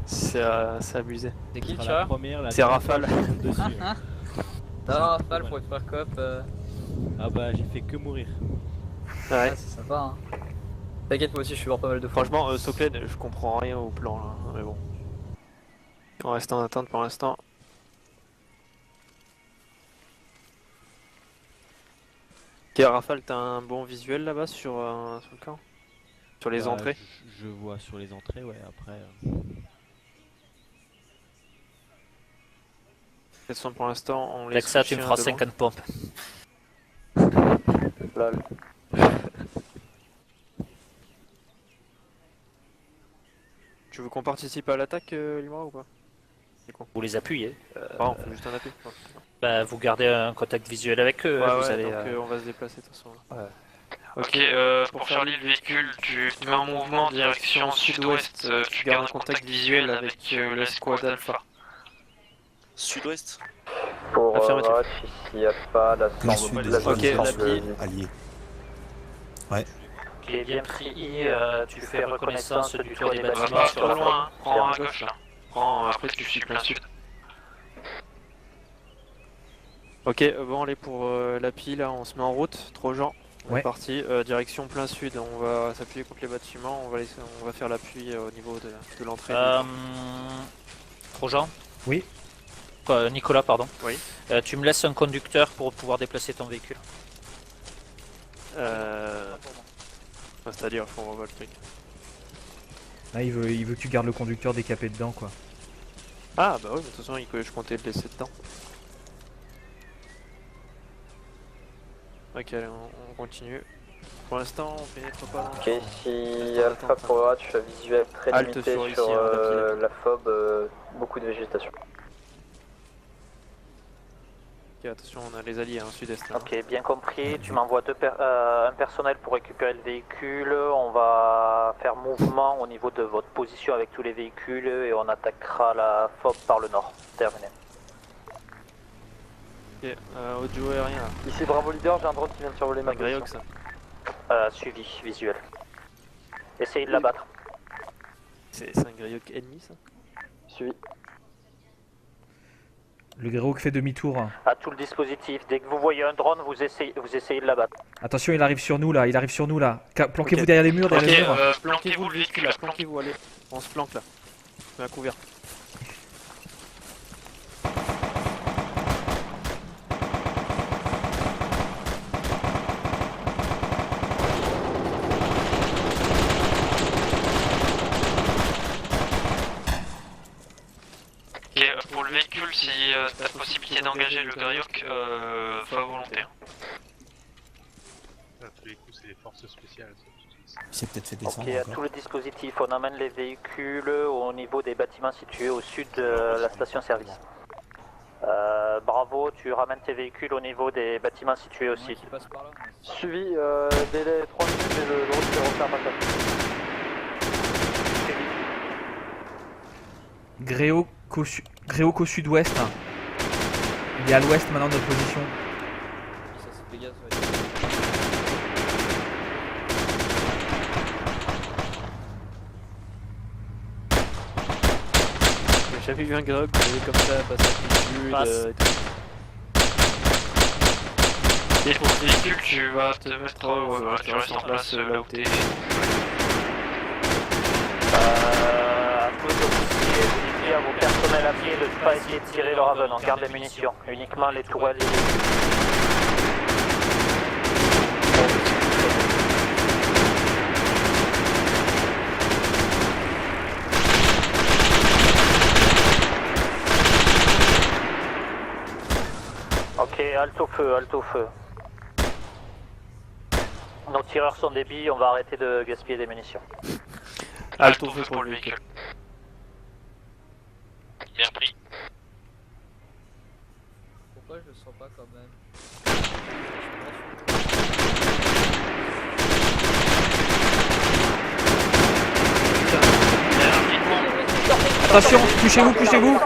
C'est abusé. C'est qui le La tireur? première, la C'est deuxième, Rafale. je tombe dessus. Non, Rafale pour être faire cop. Ah bah j'ai fait que mourir. Ouais. Ah, c'est sympa, hein. T'inquiète, moi aussi je suis mort pas mal de fois. Franchement, Soklen, je comprends rien au plan là, mais bon. On reste en attente pour l'instant. Ok, Rafale, t'as un bon visuel là-bas sur le camp? Sur les Bah, entrées? je vois sur les entrées, ouais, après. Elles sont pour l'instant, on Avec laisse ça, le tu me chien feras devant. 50 pompes. Lol. Tu veux qu'on participe à l'attaque, Limora, ou pas? Vous les appuyez. Ah, on fait juste un appui. Vous gardez un contact visuel avec eux. Ouais, vous ouais, allez, donc on va se déplacer de toute façon. Là. Ok, pour Charlie, le véhicule, tu te mets en mouvement direction sud-ouest, tu gardes un contact visuel avec l'escouade Alpha. Sud-ouest? Pour Affirmatif. s'il n'y a pas la Plein sud des Ok, l'appli. alliés. Ok, bien pris. Tu fais reconnaissance du tour des Bah, bâtiments pas sur trop la loin, hein. Prends à gauche là. Prends, après tu suis plein sud. Ok, bon, allez pour l'appli là, on se met en route, trop gens. On Ouais. est parti, direction plein sud, on va s'appuyer contre les bâtiments, on va faire l'appui au niveau de l'entrée. Grosjean? Oui. Nicolas, pardon. Oui. Tu me laisses un conducteur pour pouvoir déplacer ton véhicule. C'est-à-dire, faut qu'on revoie le truc. Là, il veut que tu gardes le conducteur décapé dedans quoi. Ah bah oui, mais de toute façon, je comptais le laisser dedans. Ok, allez, on continue. Pour l'instant, on pénètre pas dans le Ok, champ. si Alpha pour A, tu as visuel très Halte limité sur sur, ici, hein, la FOB, beaucoup de végétation. Ok, attention, on a les alliés hein, sud-est. Là. Ok, bien compris. Tu m'envoies un personnel pour récupérer le véhicule. On va faire mouvement au niveau de votre position avec tous les véhicules et on attaquera la FOB par le nord. Terminé. Ok, audio aérien là. Ici Bravo Leader, j'ai un drone qui vient de survoler ma Un Greyhawk position. ça. Suivi, visuel. Essayez de l'abattre. C'est un Greyhawk ennemi ça? Suivi. Le Greyhawk fait demi-tour. À tout le dispositif. Dès que vous voyez un drone, vous essayez de l'abattre. Attention, il arrive sur nous là, Planquez-vous Ok. derrière les murs, derrière Ok, les murs. planquez-vous le véhicule là, Planquez-vous, allez. On se planque là. Je mets à couvert. Ok, pour le véhicule, si t'as possibilité d'engager le Greyhawk, fais à volonté. hein. À tous les coups, c'est des forces spéciales. ça, je dis. Il s'est peut-être fait Ok, descendre à encore. tout le dispositif, on emmène les véhicules au niveau des bâtiments situés au sud de la station-service. Bravo, tu ramènes tes véhicules au niveau des bâtiments situés au site. Suivi, délai 3 minutes et le route est refait un passage. Gréoco sud-ouest. Il est à l'ouest maintenant de notre position. J'ai jamais vu un grog comme ça, passer à altitude et tout. Et pour tes véhicules, tu vas te mettre, tu restes en place là où t'es. À tous les officiers, vous dites à vos personnels à pied de ne pas essayer de tirer leur avenant, garde les munitions, uniquement les tourelles et les... Ok, halte au feu, halte au feu. Nos tireurs sont des billes, on va arrêter de gaspiller des munitions. Halte au feu pour le véhicule. Bien pris. Pourquoi je le sens pas quand même? Attention, couchez-vous, couchez-vous.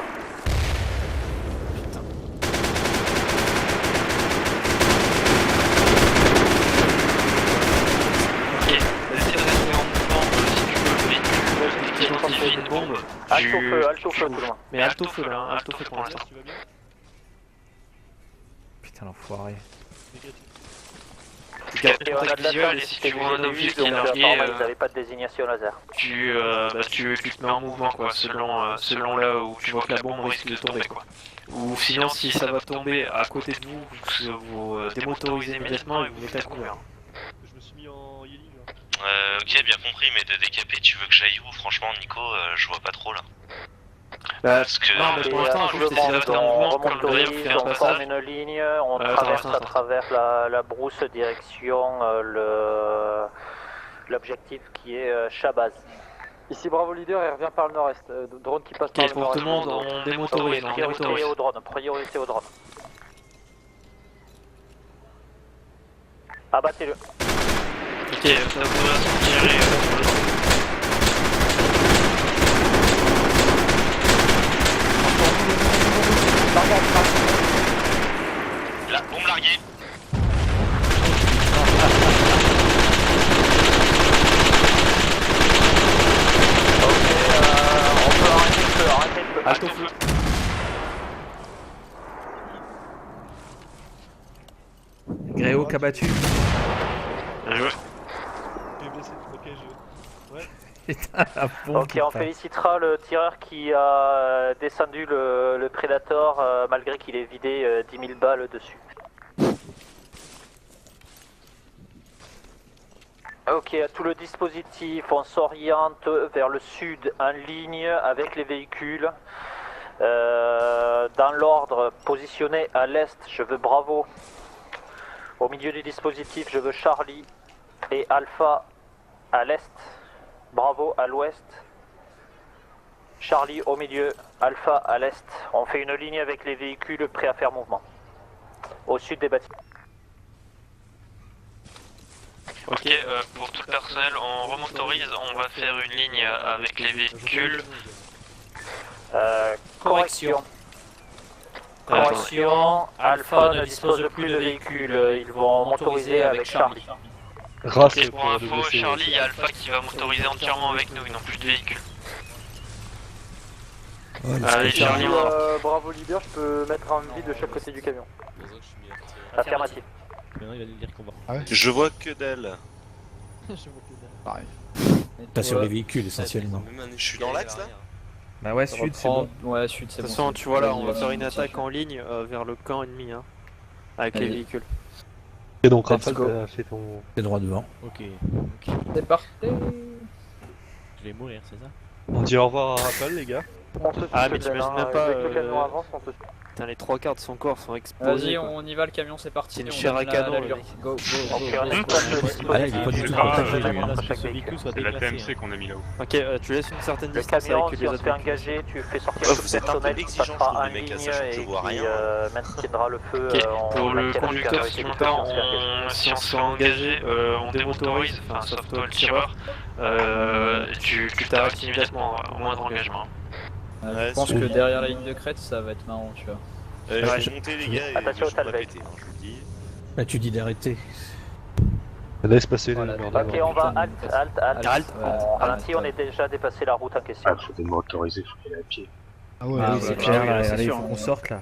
Halte au feu tout le monde. Mais halte au feu là, halte au feu pour l'instant. Putain l'enfoiré. Et on a de la table, si tu vois un objet qui est largué, ils n'avaient pas de désignation laser. Tu te mets en mouvement quoi, selon là où tu vois que la bombe risque de tomber quoi. Ou sinon si ça va tomber à côté de vous, vous démotorisez immédiatement et vous mettez à couvert. Je me suis mis en yelling là. Ok, bien compris, mais de décaper, tu veux que j'aille où? Franchement, Nico, je vois pas trop là. Parce que non, mais pour l'instant, juste essayer de rester en mouvement, comme le derrière, fait un on forme passage. une ligne, on traverse à travers la brousse direction l'objectif qui est Shabazz. Ici Bravo Leader, il revient par le nord-est. Drone qui passe par Ok, le pour nord-est. tout le monde, on démotorise, on Priorité démotorise. au drone, priorité au drone. Abattez-le. Ok, ça va se tirer. La bombe larguée. On peut arrêter le feu, arrêter le feu. Halte au feu. Gréo abattu. Bien joué. J'ai blessé. Ok, je. Ouais. Putain la bombe. Ok, on félicitera le tireur qui a descendu le Predator malgré qu'il ait vidé 10 000 balles dessus. Ok, à tout le dispositif, on s'oriente vers le sud en ligne avec les véhicules. Dans l'ordre, positionné à l'est, je veux Bravo. Au milieu du dispositif, je veux Charlie et Alpha à l'est. Bravo à l'ouest. Charlie au milieu, Alpha à l'est. On fait une ligne avec les véhicules prêts à faire mouvement. Au sud des bâtiments. Ok, pour tout le personnel, on remotorise, on va faire une ligne avec les véhicules. Correction. Correction, Alpha ne dispose plus de véhicules. Ils vont motoriser avec Charlie. Ok, pour info, Charlie, il y a Alpha qui va motoriser entièrement avec nous, ils n'ont plus de véhicules. Allez, Charlie, on... Bravo Leader, je peux mettre un vide de chaque côté du camion. Affirmatif. Maintenant il va dire qu'on va. Ah ouais. Je vois que d'elle. Pareil. Pas sur les véhicules essentiellement. Je suis dans l'axe là. Bah ouais, sud c'est bon. Ouais, sud c'est De bon. toute façon, tu vois là, on va faire une attaque en ligne vers le camp ennemi, hein, avec les Allez. véhicules. Et donc Let's Rafale, go. t'as fait ton. C'est droit devant. Ok. C'est parti. Je vais mourir, c'est ça? On dit au revoir à Rafale les gars. On te suit, Ah, mais Blaine, t'imagines hein, même pas, dès que le camion avance, on te suit. Putain, les 3 quarts de son corps sont exposés. Vas-y, quoi. on y va, le camion, c'est parti. C'est une on chair à donne la- canon, l'allure. le mec. Go, go, Ok, go, on go. exploite le Ah là, il est pas dispositif du tout par partagé, chaque lui, hein. véhicule. C'est la TMC qu'on a mis là-haut. Ok, tu laisses une certaine Le distance camion, avec si les on se autres fait véhicules. engager, tu fais sortir Ouais, tout vous êtes un peu personnel qui exigeants, je passera trouve, en les mecs, là, ligne sachant que je et vois qui rien. maintiendra le feu Ok, en Pour le maintien de conducteur, sécurité si du longtemps camion, on se fait engager. si on se fait engager, on démotorise, enfin sauf toi le tireur, tu t'arrêtes immédiatement au moindre engagement. Ouais, Je pense c'est que bien. derrière la ligne de crête, ça va être marrant, tu vois. Je vais monter les gars et Attention je au vais pas talbec. péter, hein, je vous le dis. Bah, tu dis d'arrêter. Laisse passer Voilà. les Ok, on va halt. On ralentit, on est est déjà dépassé la route en question. faut démotoriser, faut qu'il aille à pied. Ah ouais, Ah oui, oui, c'est c'est clair, oui, là, c'est allez, il sûr, faut hein. qu'on sorte là.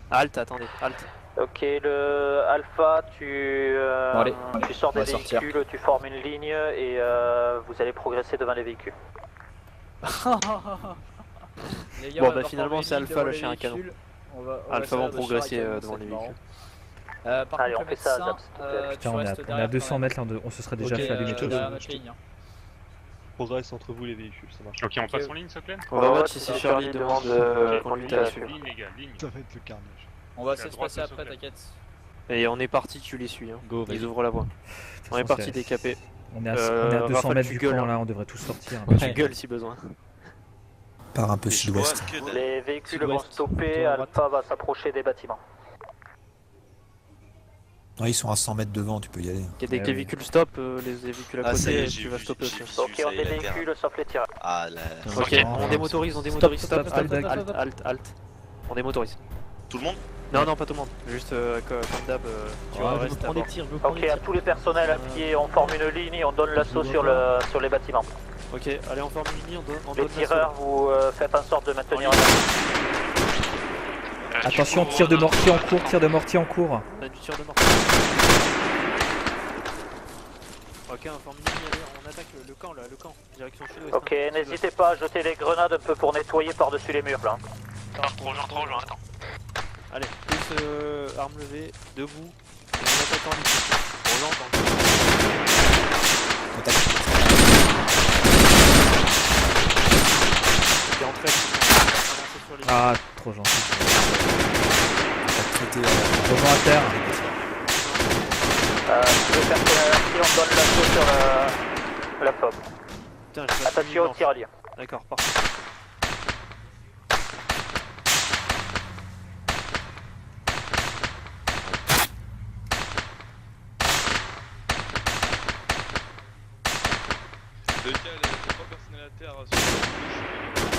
Halt, attendez, halt. Ok, le Alpha, Bon, allez, tu sors on des va sortir. véhicules, tu formes une ligne et vous allez progresser devant les véhicules. Les gars, Bon, on va bah, devoir finalement, former c'est une ligne Alpha, devant le les chien à canon. véhicules. Alpha vont progresser devant les véhicules. Par Allez, contre, on le fait ça, médecin, Zap, s'il te plaît. tu Putain, on est restes à derrière 200 quand même. mètres, là, on se serait déjà Ok, fait allumer tous. derrière notre ligne. Progresse entre vous les véhicules, ça marche. Ok, on passe en ligne, s'il te plaît. On va voir si Charlie demande conduite à la suivre. Ligne, les gars, ligne. Ça va être le carnage. On va C'est à se droite, passer le après, socle. t'inquiète. Et on est parti, tu les suis. Hein. Go, vas-y. Ils ouvrent la voie. De toute On est façon, parti c'est- décapé. On est à 200 Raphaël, mètres tu du gueules, camp hein. là, on devrait tous sortir. Tu gueules si besoin. Par un peu Et je vois sud-ouest. que dalle. Les véhicules vont Sud-ouest, stopper, plutôt à droite. Alpha va s'approcher des bâtiments. Ouais, ils sont à 100 mètres devant, tu peux y aller. Ok, dès que Eh les oui. véhicules stoppent, les véhicules à Ah, ça y côté, est, j'ai tu vas vu, stopper j'ai aussi. vu, Ok, on ça y est, la terre. dévéhicule sauf les tireurs. Ah là. Ok, on démotorise, stop, stop, halt. On démotorise. Tout le monde? Non, non, pas tout le monde. Juste comme d'hab, tu vas je rester veux prendre des tirs, je veux prendre Ok, des à tirs. tous les personnels à pied, on forme une ligne et on donne l'assaut sur les bâtiments. Ok, allez, on forme une ligne, on Les donne tireurs, vous faites en sorte de maintenir la Attention, tir de mortier en cours, tir de mortier en cours. On a du tir de mort. Ok, on forme une ligne, allez, on attaque le camp là, le camp, direction sud-ouest. Ok, n'hésitez pas à jeter les grenades un peu pour nettoyer par-dessus les murs là. Trop loin, attends. Allez, plus arme levée, debout, et on attaque en ligne. On l'entend. Et on traite. Avancer sur les Ah, trop gentil. Traité Rejoins à terre. Tous les personnels à pied, on donne l'assaut sur la FOB. Putain, je Attention au tirailleur. D'accord, parfait. Deux cas, les 3 personnels à terre sur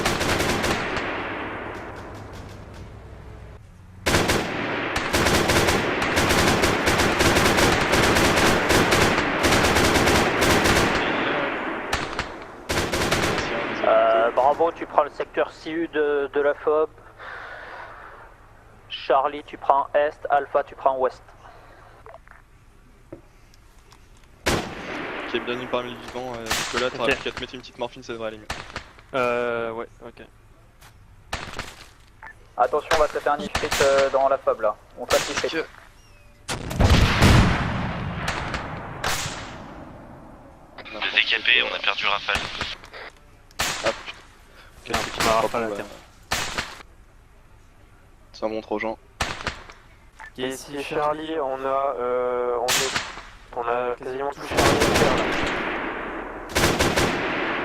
Bravo, tu prends le secteur sud de la FOB. Charlie, tu prends est. Alpha, tu prends ouest. Ok, bienvenue parmi les vivants. Nicolas, t'auras Ok. qu'à te mettre une petite morphine, ça devrait aller mieux. Ouais, ok. Attention, on va se faire un ifrit dans la FOB là. On tape ifrit. Le décapé, on a perdu Rafale. Ah putain. Quel truc qui m'a rappelé la terre. Ça montre aux gens. Ici Charlie, on a quasiment tout Charlie à faire là.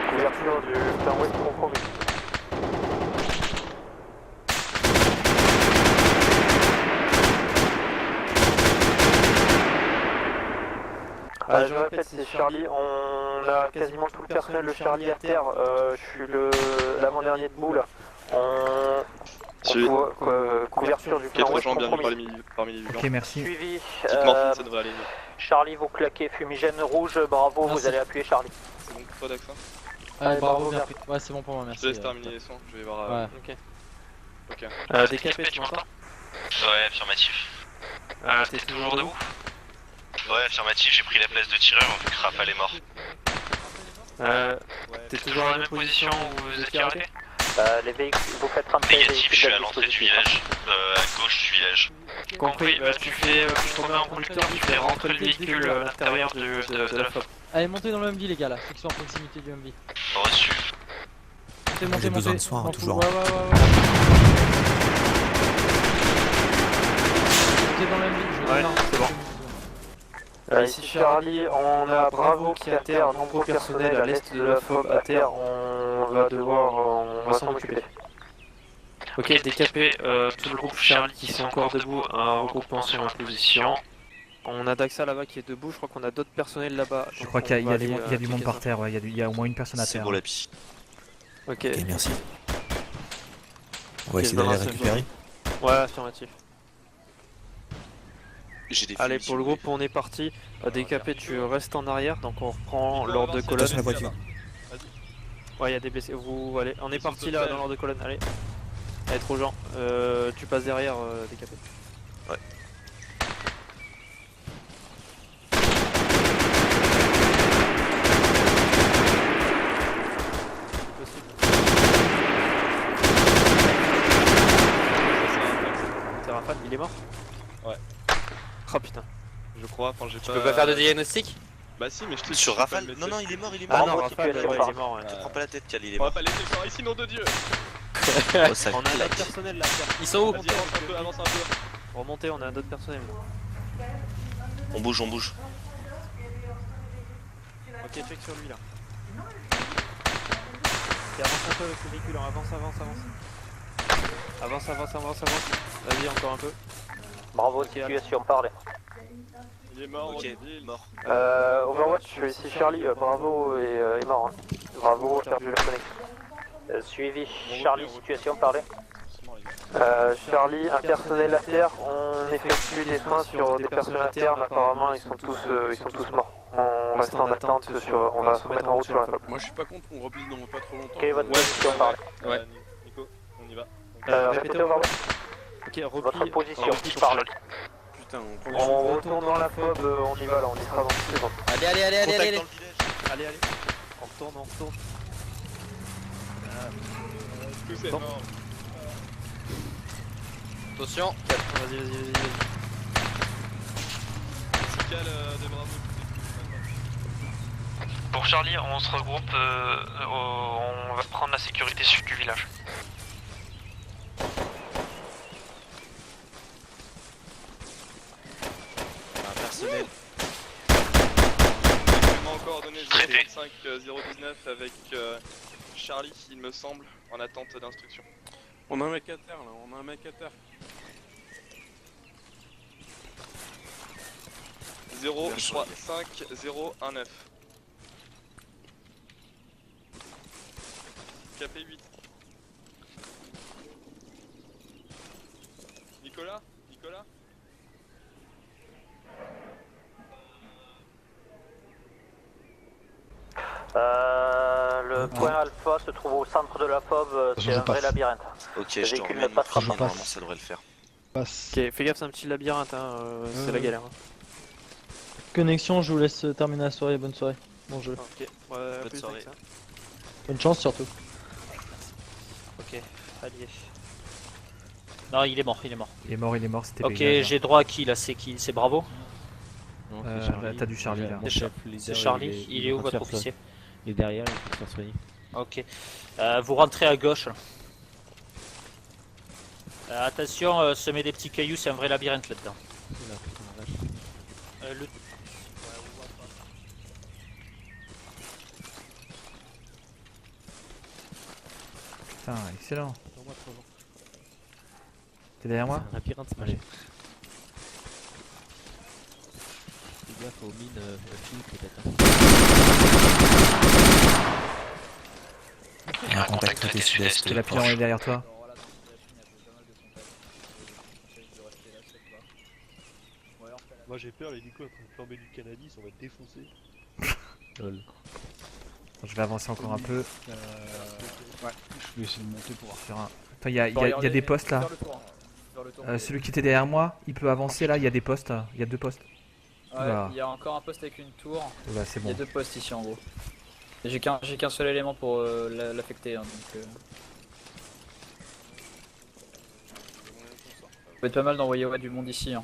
Couverture du plan ouest compromis. Je répète, c'est Charlie, on a quasiment tout le personnel de Charlie à terre, je suis l'avant-dernier debout là. Couverture du Ok, plan très ouest gens, bienvenue compromis. parmi les vivants. Ok, merci. Suivi. Petite morphine, ça devrait aller mieux. Charlie, vous claquez fumigène rouge, bravo, vous allez appuyer Charlie. C'est bon pour toi, Daxa? Allez, bravo, bien pris. Ouais, c'est bon pour moi, merci. Je te laisse terminer les soins, je vais voir. Ouais. Ok. Ok. Décapé, tu m'entends? Ouais, affirmatif. T'es toujours debout? Ouais, affirmatif, j'ai pris la place de tireur vu que Rafale est mort. T'es Toujours dans la même position où vous êtes arrêté? Les véhicules, vous faites rentrer les Négatif, je suis véhicules à de l'entrée du dispositif. village. À gauche du village. Compris, tu tombes en conducteur, tu fais rentrer le véhicule à l'intérieur de la FOB. Allez, montez dans le MV, les gars, là, ceux qui sont à proximité du MV. Reçu. montez, J'ai besoin montez. de soins, M'en toujours. fous, ouais. Montez dans la ville, Ouais, non, c'est bon. Ici Charlie, on a Bravo qui est à terre, nombreux personnels à l'est de la FOB à terre, on va s'en occuper. Ok, DKP, tout le groupe Charlie qui sont encore debout, un regroupement sur ma position. On a Daxa là-bas qui est debout, je crois qu'on a d'autres personnels là-bas. Je crois qu'il y a du monde par terre, ouais, il y a au moins une personne à C'est terre. bon la pie. Ok, Ok, merci. On va Ok, essayer je d'aller balance récupérer. ouais, affirmatif. J'ai des Allez, fumées, pour le si groupe, on est parti. DKP, tu restes en arrière, donc on reprend l'ordre de colonne. Attention à la voiture. Ouais, il y a des blessés. Allez, on est parti là dans l'ordre de colonne. Allez, allez, trop gens. Tu passes derrière DKP. Ouais. C'est Rafale, il est mort? Ouais. Oh putain. Je crois, enfin j'ai Tu peux pas faire de diagnostic? Bah si, mais je te Sur je peux pas Rafale le mettre Non, non, dessus. il est mort, il est Ah mort. non, Rafale, ouais, il est mort. Ouais. Te prends pas la tête, Cal, il est On va mort. pas laisser le soir ici, nom de Dieu. Oh, ça On a un claque. autre personnel là. Ils sont où? Vas-y, avance un peu, avance un peu. Remontez, on a un autre personnel. On bouge, on bouge. Ok, check sur lui là. Ok, avance un peu avec le véhicule, avance. Avance. Vas-y, encore un peu. Bravo, situation, parlez. Il est mort, Ok, Rodney. mort. Overwatch, je suis ici Charlie, Bravo est mort. Hein. Bravo a perdu la connexion. Suivi, Charlie, situation, parlez. Charlie, un personnel à terre, on effectue des soins sur des personnels à terre, mais apparemment ils sont tous morts. On reste en attente, on va se mettre en route sur la FOB. Moi je suis pas contre, on replie dans pas trop longtemps. Quelle est votre position, parlez. Ouais, Nico, on y va. Répétez Overwatch. Ok, Votre repli. position, parlez. Putain, On retourne dans la FOB, on y va là, on y sera dans 10 secondes. Allez. Contact dans le village. Allez. On retourne. Tous c'est Bon. mort. Attention. Vas-y. C'est Cal de Bravo. Pour Charlie, on se regroupe, on va prendre la sécurité sud du village. Un personnel. Actuellement en coordonnées Traité. 019 avec Charlie, il me semble, en attente d'instruction. On a un mec à terre là, on a un mec à terre. 035019. KP8. Nicolas? Le point alpha se trouve au centre de la FOB, c'est un vrai labyrinthe. Ok, Le je te véhicule remets ne un passe autre pas. normalement ça devrait le faire. Passe. Ok, fais gaffe, c'est un petit labyrinthe, hein, c'est la galère. Hein. Connexion, je vous laisse terminer la soirée, bonne soirée. Bon jeu. Ok, Bonne plus soirée. avec ça. Bonne chance surtout. Ok, allié. Non, il est mort. Il est mort, c'était Ok, Pégase. j'ai droit à qui là? C'est qui? C'est Bravo? Non, T'as du Charlie là. C'est Charlie, il est où votre officier? Il est derrière, il faut se faire soigner. Ok. Vous rentrez à gauche. Attention, semer des petits cailloux, c'est un vrai labyrinthe là-dedans. Oula, putain, la vache. Le... Putain, excellent. T'es derrière moi? Un labyrinthe, c'est Allez. Fais gaffe aux mines filles peut-être. Il y a un contact côté sud-est. C'est la pire, on est derrière toi. Moi j'ai peur, les Nico en train de flamber du cannabis, on va être défoncé. Lol. Je vais avancer encore un peu. Ouais, je vais essayer de monter pour voir. Sur un... Attends, il y a des postes là. Celui qui était derrière moi, il peut avancer là, il y a des postes. Il y a 2 postes. Ouais, Oula. il y a encore un poste avec une tour. Oula, c'est Il y a bon. 2 postes ici en gros. J'ai qu'un seul élément pour l'affecter. Hein, donc, ça peut être pas mal d'envoyer du monde ici. Hein.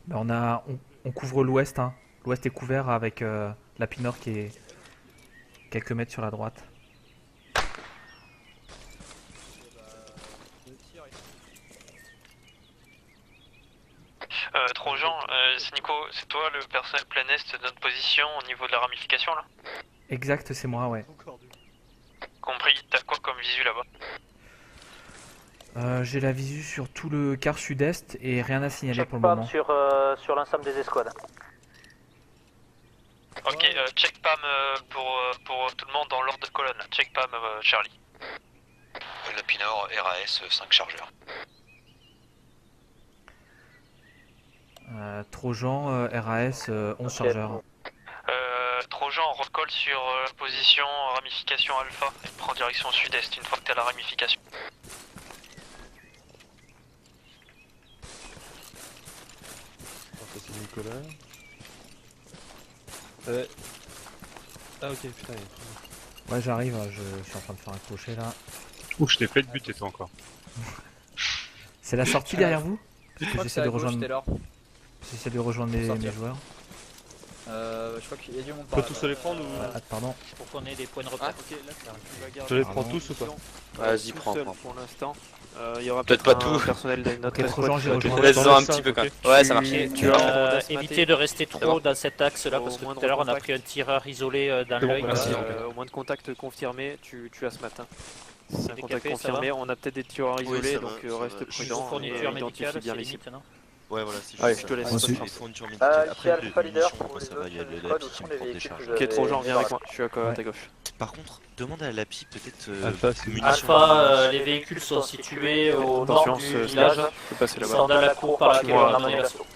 Bah, on couvre l'ouest. Hein. L'ouest est couvert avec la Pinor qui est quelques mètres sur la droite. Trojan, c'est Nico, c'est toi le personnel plein est de notre position au niveau de la ramification là? Exact, c'est moi, ouais. Compris, t'as quoi comme visu là-bas? J'ai la visu sur tout le quart sud-est et rien à signaler Check pour le PAM moment. sur l'ensemble des escouades. Ok, check PAM pour tout le monde dans l'ordre de colonne. Check PAM Charlie. Lapinor, RAS, 5 chargeurs. Trojan, RAS, 11 chargeurs. Trojan, recolle sur position ramification alpha et prend direction sud-est une fois que t'as la ramification. Ça c'est Nicolas. Ah ok, putain. Ouais, j'arrive, je suis en train de faire un clocher là. Ouh, je t'ai fait de buter toi encore. C'est la sortie derrière vous? Parce que j'essaie de rejoindre. Là. J'essaie de rejoindre mes joueurs. Je crois qu'il y a du monde On peut tous les prendre ou... Pardon. Pour qu'on ait des points de repère. Ok, là tu vas garder. Je les prends tous ou pas? Vas-y, tout prends. seul pour l'instant. Il y aura Peut-être peut-être pas un tout. personnel de notre Ok, Trojan, j'ai rejoint. Laisse-en un petit peu quand même. Ouais, ça marche. Tu vas Évitez de rester trop dans cet axe là parce que tout à l'heure on a pris un tireur isolé dans l'œil. Au moins de contact confirmé, tu as ce matin. C'est un contact DKP, ça confirmé, va on a peut-être des tueurs isolés, ça va, donc ça va. reste prudent et Fourniture identifie médicale, bien c'est les cibles. limite, non? Ouais, voilà, c'est Allez, juste je te laisse. ça. Ensuite- Les fournitures médicales. Après, Alpha les Leader, munitions, pour ça les va, il y a autres le escouades, LAPI où qui sont me les prend des véhicules charges. que vous Ok, avez- Trojan, viens avec moi, je suis à ta gauche. Par contre, demande à l'API peut-être Alpha, c'est munitions. Alpha, les véhicules sont situés au nord Attention, du ce village. stage, je peux passer Ils là-bas. sont dans la cour par laquelle Moi, on a mené l'assaut.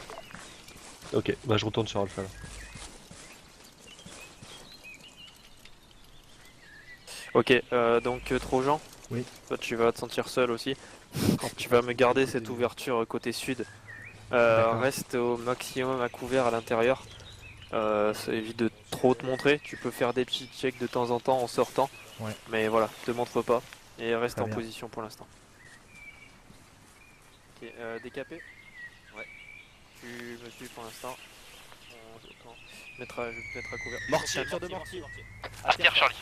Ok, bah je retourne sur Alpha là. Ok, donc Trojan, Oui. toi tu vas te sentir seul aussi. Tu vas me garder cette ouverture côté sud. D'accord. Reste au maximum à couvert à l'intérieur. Ça évite de trop te montrer. Tu peux faire des petits checks de temps en temps en sortant. Ouais. Mais voilà, te montre pas. Et reste Très en bien. position pour l'instant. Ok, décapé. Ouais. Tu me suis pour l'instant. Je vais te mettre à couvert. Mortier. Tir de mortier. À terre Charlie.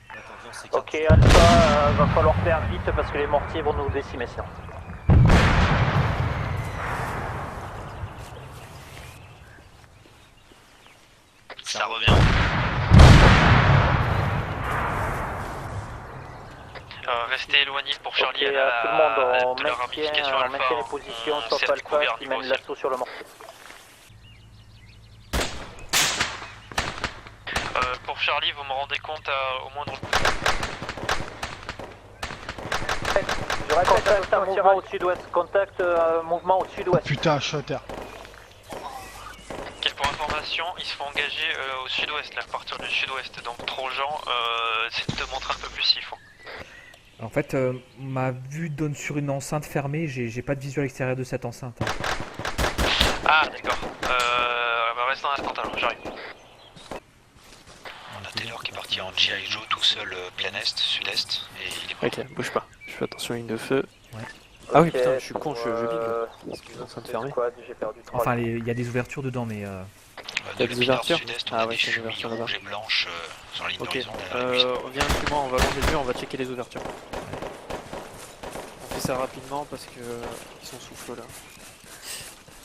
Attends, viens, c'est Ok, Alpha, va falloir faire vite parce que les mortiers vont nous décimer sinon. Ça revient. Restez éloigné pour Charlie Ok, à tout le monde, la on de la ramification maintient alpha. les positions, on sauf sert du Alpha couvert qui niveau mène ciel. l'assaut sur le mortier. Pour Charlie, vous me rendez compte au moindre Je répète, un mouvement au sud-ouest. Contact, mouvement au sud-ouest. Putain, je suis à terre. Ok, pour information, ils se font engager au sud-ouest, là, à partir du sud-ouest. Donc Trojan, c'est de te montrer un peu plus s'il faut. En fait, ma vue donne sur une enceinte fermée, j'ai pas de visuel extérieur de cette enceinte. Hein. Ah, d'accord. Bah reste dans l'attente alors, j'arrive. On a Taylor qui est parti en G.I. Joe tout seul plein est, sud-est, et il est Ok, bouge pas. Je fais attention à une de feu. Ouais. Ah oui, Ok, putain, je suis con, pour, je big. excusez-moi, En train de fermer. j'ai perdu 3. Enfin, il y a des ouvertures dedans, mais Il y a des ouvertures. sud-est, on Ah a ouais, des c'est une fumées ouverture là-bas. rouges et blanches sur la ligne Ok, d'horizon. derrière la cuisse. viens avec moi, on va longer le mur, on va checker les ouvertures. On fait ça rapidement parce que ils sont sous feu là.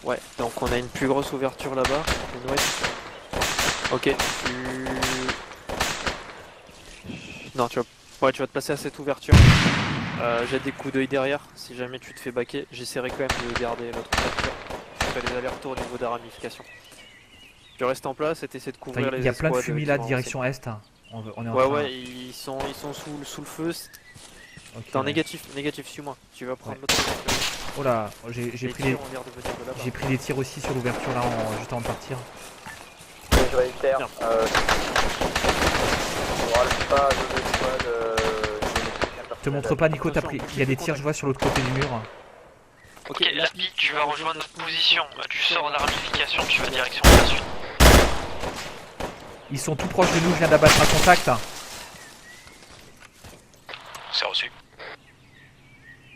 Ouais, donc on a une plus grosse ouverture là-bas, une ouest. Ok, non, tu vas te placer à cette ouverture. Jette des coups d'œil derrière, si jamais tu te fais baquer. J'essaierai quand même de garder l'autre ouverture. Je fais les allers-retours au niveau de la ramification. Tu restes en place et t'essaies de enfin, couvrir les il y a plein de escouades fumée qui là, vont direction est. Hein. On est en Ouais, train... ouais, ils sont sous le feu. Ok, T'es en ouais. négatif, suis-moi. Tu vas prendre Ouais. l'autre ouverture. Oh là, j'ai Les pris, tirs ont l'air de venir de là-bas. j'ai pris des tirs aussi sur l'ouverture là, juste avant de partir. Je vais le faire. Pour Alpha, deux escouades, Te montre pas, Nico, t'as pris. Il y a des tirs, je vois, sur l'autre côté du mur. Ok, Lapi, tu vas rejoindre notre position. Tu sors de la ramification, tu vas direction de la suite. Ils sont tout proches de nous, je viens d'abattre un contact. C'est reçu.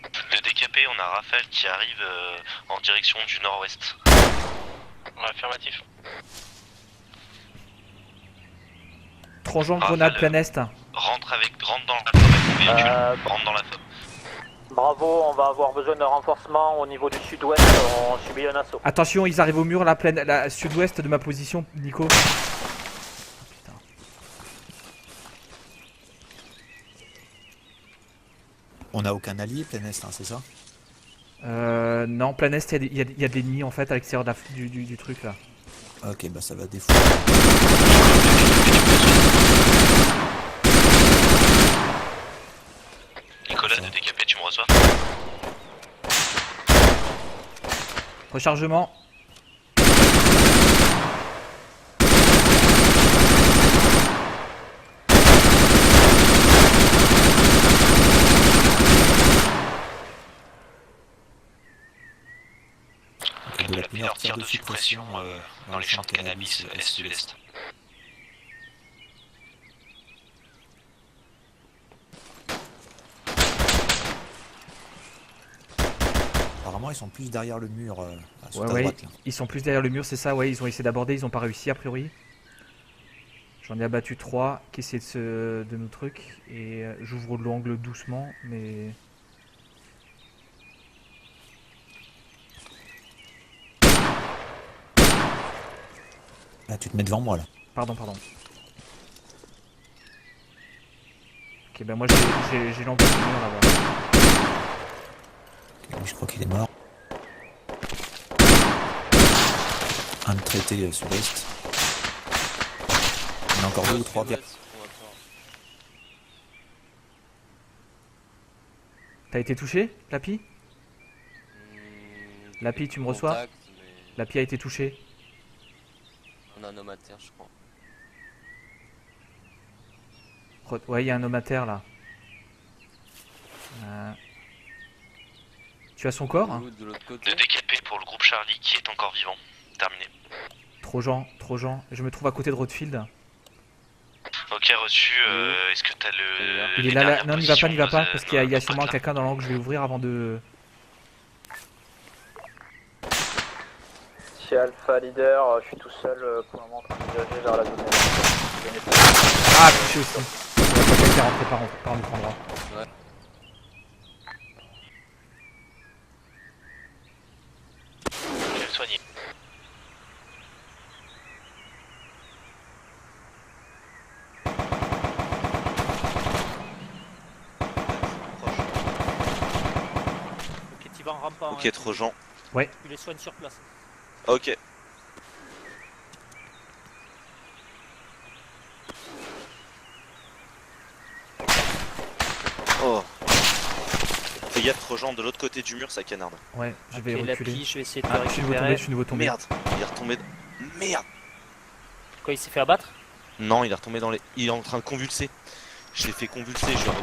De décapé, on a Raphaël qui arrive en direction du nord-ouest. Affirmatif. Trojan, grenade, plein est. Rentre dans la fob, rentre dans la fob. Bravo, on va avoir besoin d'un renforcement au niveau du sud-ouest, on subit un assaut. Attention, ils arrivent au mur, la sud-ouest de ma position, Nico. On a aucun allié plein est, hein, c'est ça? Non, plein est, il y a des nids en fait à l'extérieur du truc là. Ok, bah ça va défouler. Nicolas, de décapé, tu me reçois? Rechargement. De la pluie tir de suppression dans les champs de cannabis est-sud-est. Apparemment ils sont plus derrière le mur sur Ouais, ta droite, là. ils sont plus derrière le mur, c'est ça, ouais, ils ont essayé d'aborder, ils ont pas réussi a priori. J'en ai abattu 3 qui essaient de nos trucs et j'ouvre l'angle doucement, mais... Là tu te mets devant moi là. Pardon. Ok, bah moi j'ai l'angle du mur là-bas. Okay, je crois qu'il est mort. Un de traité sud-est. Il y en a encore 2 ou 3 bien. T'as été touché, Lapi? Lapi, tu me reçois? Lapi a été touché. On a un homme à terre, je crois. Ouais, il y a un homme à terre là. Tu as son corps? De décapé pour le groupe Charlie qui est encore vivant. Terminé. Trojan. Je me trouve à côté de Rothfield. Ok, reçu. Est-ce que t'as le. Il est là. Non, n'y va pas, parce qu'il y a sûrement quelqu'un dans l'angle. Je vais ouvrir avant de. Chez Alpha Leader, je suis tout seul pour le moment en train de diriger vers la zone. Ah, touché aussi. Il y a quelqu'un qui est rentré par un autre endroit. Ouais. Je vais le soigner. Ok, tu vas en rampant. Ok, Trojan. Ouais. Tu les soignes sur place. Ok. Oh. Fais gaffe, Trojan, de l'autre côté du mur, ça canarde. Ouais, je vais Ok, reculer. Lapi, je vais essayer de te Ah, je suis nouveau tombé. Merde, il est retombé. Merde. Quoi, il s'est fait abattre? Non, il est retombé dans les. Il est en train de convulser. Je l'ai fait convulser, genre.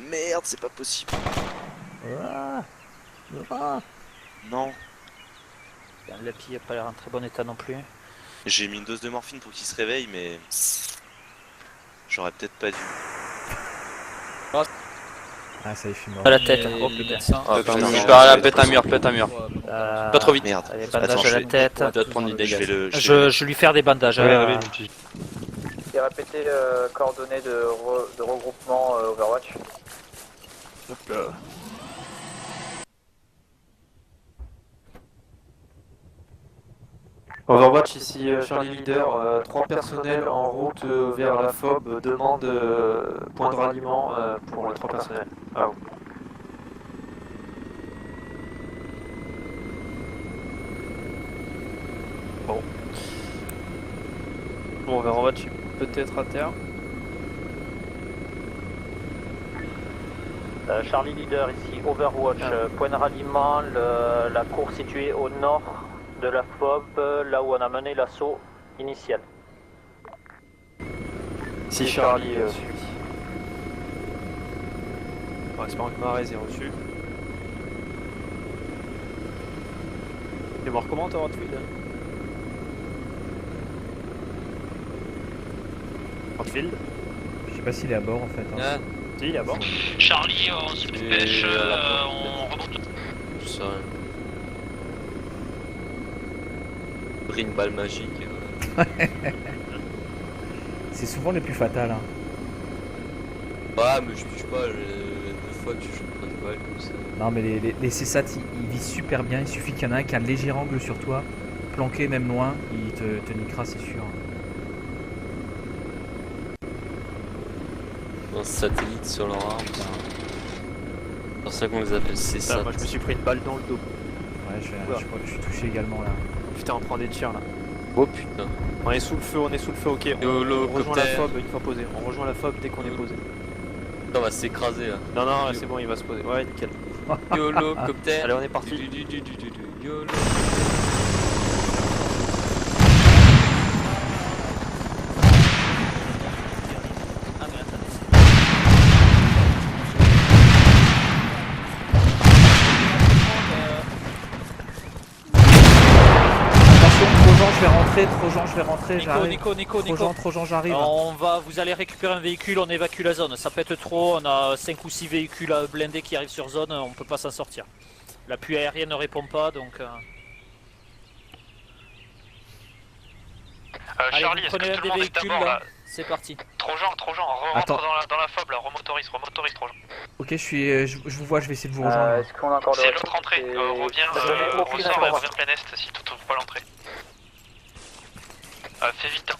Merde, c'est pas possible. Non. Lapi a pas l'air en très bon état non plus. J'ai mis une dose de morphine pour qu'il se réveille, mais. J'aurais peut-être pas dû. Ah, ça y est, je suis mort. À la tête. Oh putain. Oh, putain, il part là, pète un mur. Pas trop vite. Merde. Allez, bandage Attends, à la tête. Tu vas te prendre des dégâts. Je vais lui faire des bandages. Et répétez coordonnées de regroupement Overwatch. Hop là. Overwatch ici, Charlie Leader, 3 personnels en route vers la FOB, demande point de ralliement pour les 3 personnels. Ah, oui. Bon, Overwatch est peut-être à terre. Charlie Leader ici, Overwatch, point de ralliement, la cour située au nord de la FOB, là où on a mené l'assaut initial. Si Charlie suit. En espérant que Marez est reçu. Et voir comment t'as Rothfield? Rothfield? Je sais pas s'il est à bord en fait. Hein. Si, il est à bord. Charlie, on se dépêche, on remonte. Tout ça. Pris une balle magique. C'est C'est souvent les plus fatales. Hein. Ouais, mais je touche pas 2 fois que je suis pas de balle comme ça. Non, mais les CSAT, ils visent super bien. Il suffit qu'il y en a un qui a un léger angle sur toi, planqué même loin, il te niquera, c'est sûr. Un satellite sur leur arme. C'est pour ça qu'on les appelle CSAT. Moi je me suis pris une balle dans le dos. Ouais, je suis touché également là. Putain, on prend des tirs là. Oh putain. On est sous le feu, ok. On rejoint la fob une fois posé. On rejoint la fob dès qu'on est posé. On va s'écraser là. Non, non, c'est bon, il va se poser. Ouais, nickel. YOLO, copter. Allez, on est parti. YOLO. Trojan, je vais rentrer, j'arrive. Nico. Trojan, j'arrive. Vous allez récupérer un véhicule, on évacue la zone. Ça peut être trop, on a 5 ou 6 véhicules blindés qui arrivent sur zone, on peut pas s'en sortir. L'appui aérien ne répond pas, donc... Allez, Charlie, vous est-ce que prenez tout un le des monde est véhicules, d'abord là. là? C'est parti. Trojan, rentre Attends. dans la fob là, remotorise Trojan. Ok, je vous vois, je vais essayer de vous rejoindre. Est-ce qu'on a encore C'est l'autre entrée, reviens plein est si tu trouves pas l'entrée. Fais vite. Hein.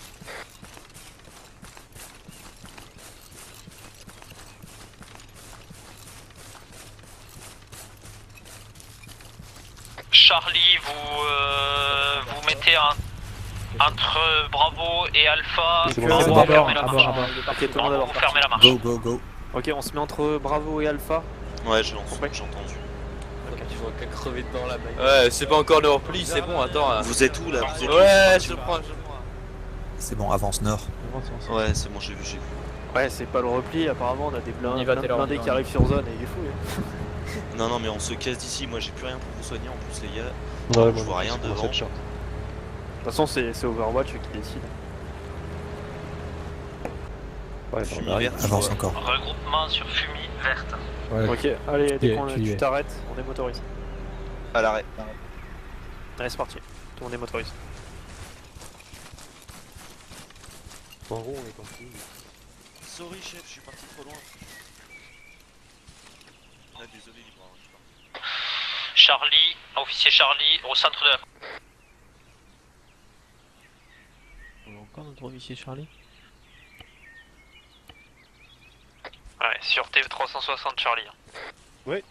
Charlie, vous mettez entre Bravo et Alpha. C'est bon, bon, c'est bon, fermez à la bord. marche. Ok, tout le monde à bord. Vous fermez la marche. Go. Ok, on se met entre Bravo et Alpha. Ouais, j'ai entendu. Tu vois qu'à crever dedans la bague. Ouais, c'est pas encore le repli, c'est bon, attends. Vous êtes où là? Ouais, je prends. C'est bon, avance nord. Ouais, c'est bon, j'ai vu. Ouais, c'est pas le repli, apparemment on a des blindés qui arrivent sur zone et il est fou. Non, mais on se casse d'ici, moi j'ai plus rien pour vous soigner en plus, les gars. Ouais, je vois rien devant. De toute façon, c'est Overwatch qui décide. Ouais, Fumée on verte. Avance encore. Regroupement sur fumée verte. Ouais. Ok, allez, dès qu'on Tu y es. tu t'arrêtes, on démotorise. À l'arrêt. Allez, c'est parti. Tout le monde démotorise. En rond, on est compris. Sorry chef, je suis parti trop loin. Ah, désolé, libre. Charlie, officier Charlie, au centre de la... On a encore notre officier Charlie. Ouais, sur T360 Charlie. Ouais.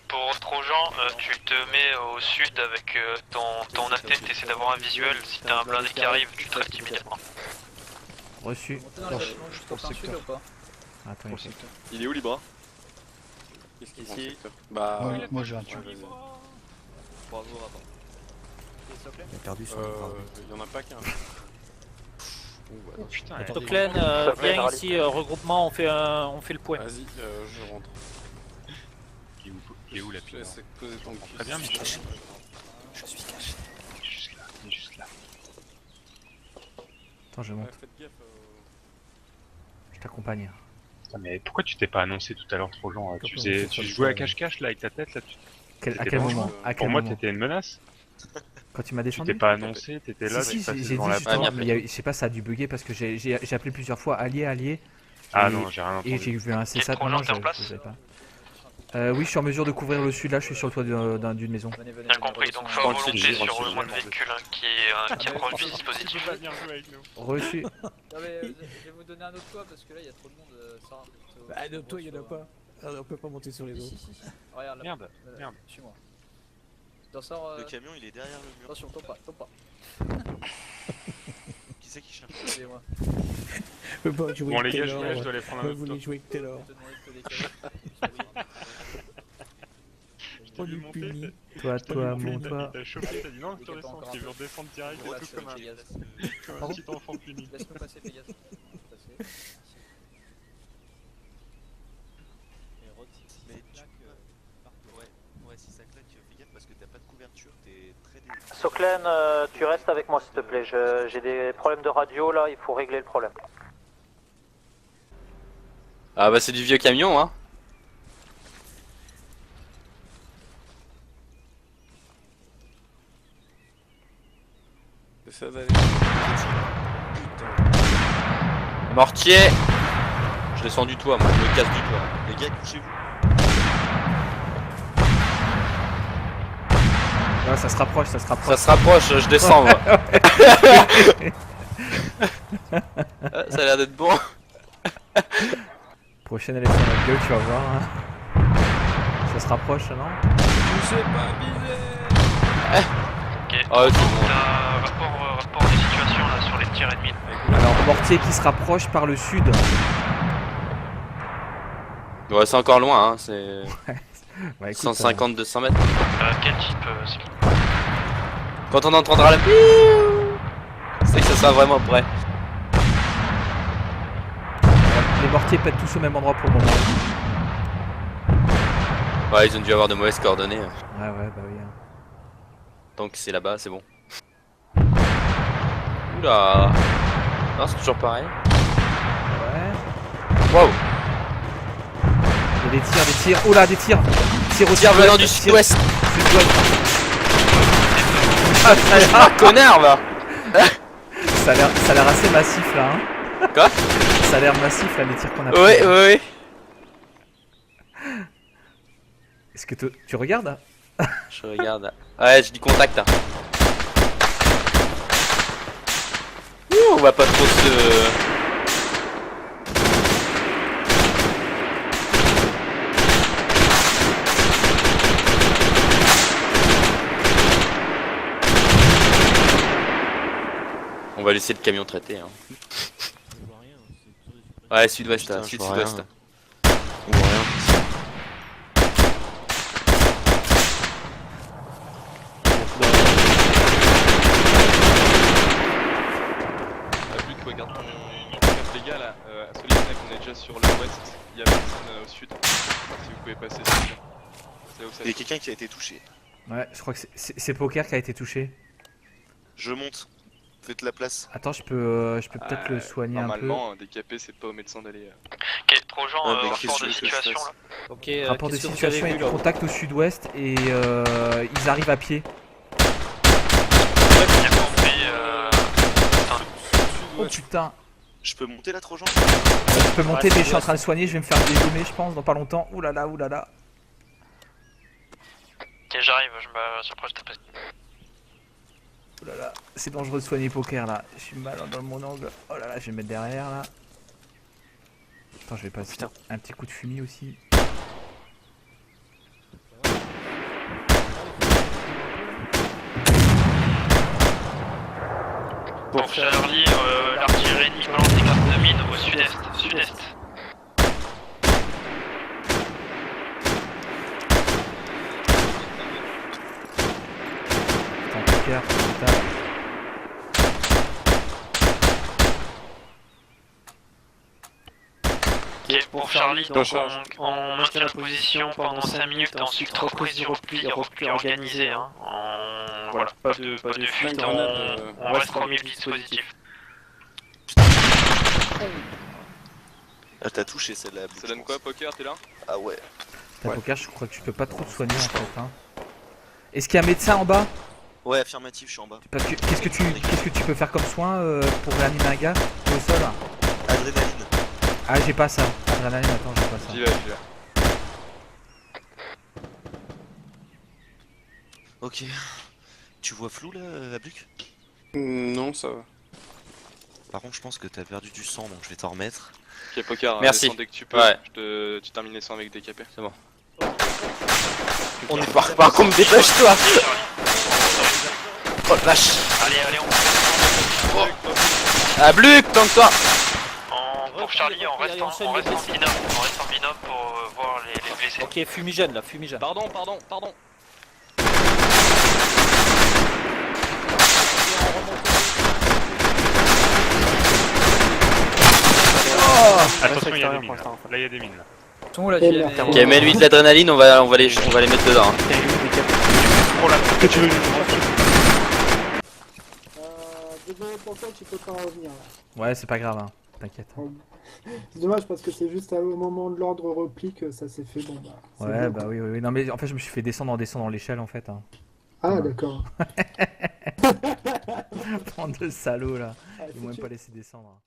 Pour Trojan, tu te mets au sud avec ton AT, t'essaies d'avoir un visuel, si t'as un blindé qui arrive, tu te restes immédiatement. Reçu. Je porte un sud ou pas? Attends, Il est où Libra? Ici. Bah. Moi j'ai un tube. Bravo, Rabat. Il a perdu son Il y en a pas qu'un. Oh putain, Stocklen, viens ici, regroupement, on fait le point. Vas-y, je rentre. Il est où la Je pile? laisse poser ton cul. Très bien, Michel. Je suis caché. Il est juste là. Attends, je monte. Faites gaffe. Je t'accompagne. Putain, mais pourquoi tu t'es pas annoncé tout à l'heure, Trojan? Tu jouais à cache-cache là avec ta tête là? À quel moment? Pour moi, t'étais une menace. Quand tu m'as Tu descendu? t'es pas annoncé, t'étais là, Si, tu passais j'ai dit devant la justement, porte. mais je sais pas, ça a dû bugger parce que j'ai appelé plusieurs fois allié. Ah et- non, j'ai rien Et entendu. j'ai vu un CSAT, Trojan, non, t'es en je place savais pas. Oui, je suis en mesure de couvrir le sud, là, je suis sur le toit d'une maison. Venez, Bien compris, donc faut à volonté sur le moins de véhicules qui est proche du dispositif. Reçu. Non mais je vais vous donner un autre toit parce que là il y a trop de monde. Sarah, Bah, de toi, il y en a pas. On peut pas monter sur les autres. Si. Regarde là. Merde. Suis-moi. T'en sors. Le camion il est derrière le mur. Attention, tombe pas. Qui c'est qui cherche? C'est moi. Bon les gars, je dois aller prendre un Vous autre voulez top. jouer avec Taylor. Je vais te demander de te décaler. Je t'ai vu monter, Toi, mon toi. t'as chopé, t'as dit non, tu T'inquiète, redescends, encore tu un veux peu. redescendre direct, Voilà, tout c'est comme ok, un Gaz. petit enfant puni. Laisse-nous passer, fais gaffe. Passer. Mais ouais, si ça claque, fais gaffe parce que t'as pas de couverture, t'es très délicat. Stocklen, tu restes avec moi s'il te plaît, j'ai des problèmes de radio là, il faut régler le problème. Ah bah c'est du vieux camion hein. C'est ça d'aller. Mortier. Je descends du toit, moi, je me casse du toit. Les gars, couchez-vous. Ouais, ça se rapproche, ça se rapproche. Ça se rapproche, je descends moi. Ça a l'air d'être bon. Prochaine élection de la gueule, tu vas voir. Hein. Ça se rapproche, non? Touchez pas visé. Ok, Oh, c'est bon. rapport des situations là sur les tirs ennemis. Alors, mortier qui se rapproche par le sud. Ouais, c'est encore loin, hein, c'est Bah, écoute, 150-200 mètres. Quel type Quand on entendra la c'est que ça sera vraiment prêt. les mortiers pètent tous au même endroit pour le moment. Ouais, ils ont dû avoir de mauvaises coordonnées. Ouais, bah oui. Hein. Donc c'est là-bas, c'est bon. Oula. Non, c'est toujours pareil. Ouais. Waouh. Il y a des tirs. Oh là, des tirs. Tirs au Tirs venant du sud-ouest. Ah, connard va. Ça a l'air assez massif là. Hein. Quoi? Ça a l'air massif là, les tirs qu'on a pris. Ouais. Est-ce que tu regardes? Je regarde. Ouais, j'ai du contact là. Ouh, on va pas trop se... On va laisser le camion traiter. Hein. Ouais, sud-ouest, là, sud-sud-ouest. On voit rien. Luc, regarde ton cap, les gars là. Solide, là qu'on est déjà sur l'ouest. Il y a personne au sud. Si vous pouvez passer sur là. C'est là où ça. Il y a quelqu'un qui a été touché. Ouais, je crois que c'est Poker qui a été touché. Je monte. Faites la place. Attends, je peux peut-être le soigner un peu. Normalement, décapé, c'est pas au médecin d'aller. Ok, Trojan, rapport de situation là. Ok, Rapport de qu'est-ce que vous situation, avez il y vu, a du là contact au sud-ouest et ils arrivent à pied. Ouais, bien compris. Oh putain. Je peux monter là, Trojan? Je peux monter, mais je suis en train de soigner, je vais me faire dégommer, je pense, dans pas longtemps. Ouh là là. Ok, j'arrive, je m'approche de ta place. Oh là là, c'est dangereux de soigner Poker là. Je suis mal dans mon angle. Oh là là, je vais me mettre derrière là. Attends, je vais passer un petit coup de fumier aussi. Pour Charlie, l'artillerie ennemie balance des cartes de mine au sud-est. Attends, Poker, putain. Ok, pour Charlie, donc on maintient la position pendant 5 minutes, ensuite reprise du repli organisé. Hein. Voilà, pas de fuite, on reste remis au dispositif. Ah, t'as touché celle-là. Ça donne quoi, Poker? T'es là? Ah ouais. Putain, Poker, je crois que tu peux pas trop te soigner en fait. Hein. Est-ce qu'il y a un médecin en bas? Ouais, affirmatif, je suis en bas. Parce que qu'est-ce que tu peux faire comme soin pour réanimer un gars qui est au sol? Adrénaline. Ah, j'ai pas ça. Adrénaline, attends, j'ai pas ça. J'y vais. Ok. Tu vois flou là, Abluc? Non, ça va. Par contre, je pense que t'as perdu du sang, donc je vais t'en remettre. Ok, Poker, Merci. descends dès que tu peux. Ouais. Tu termines les 100 avec décapé. C'est bon. On est par contre, dépêche-toi. Oh la vache. Allez, Oh. Ah, Bluc, tank-toi. Pour Charlie, on reste en binôme pour voir les blessés. Ok, fumigène là, fumigène. Pardon. Attention, il y a des mines. Là, il y a des mines. Sont où là, Ok, mets-lui de l'adrénaline, on va les mettre dedans. Hein. Que tu veux Désolé pour toi, tu peux pas revenir. Ouais, c'est pas grave, hein. T'inquiète. C'est dommage parce que c'est juste au moment de l'ordre repli que ça s'est fait. Bon, bah, Ouais, bah oui. Non, mais en fait, je me suis fait descendre l'échelle en fait. Hein. Ah, d'accord. Prends deux salauds là. Ah, Ils m'ont même foutu. pas laissé descendre.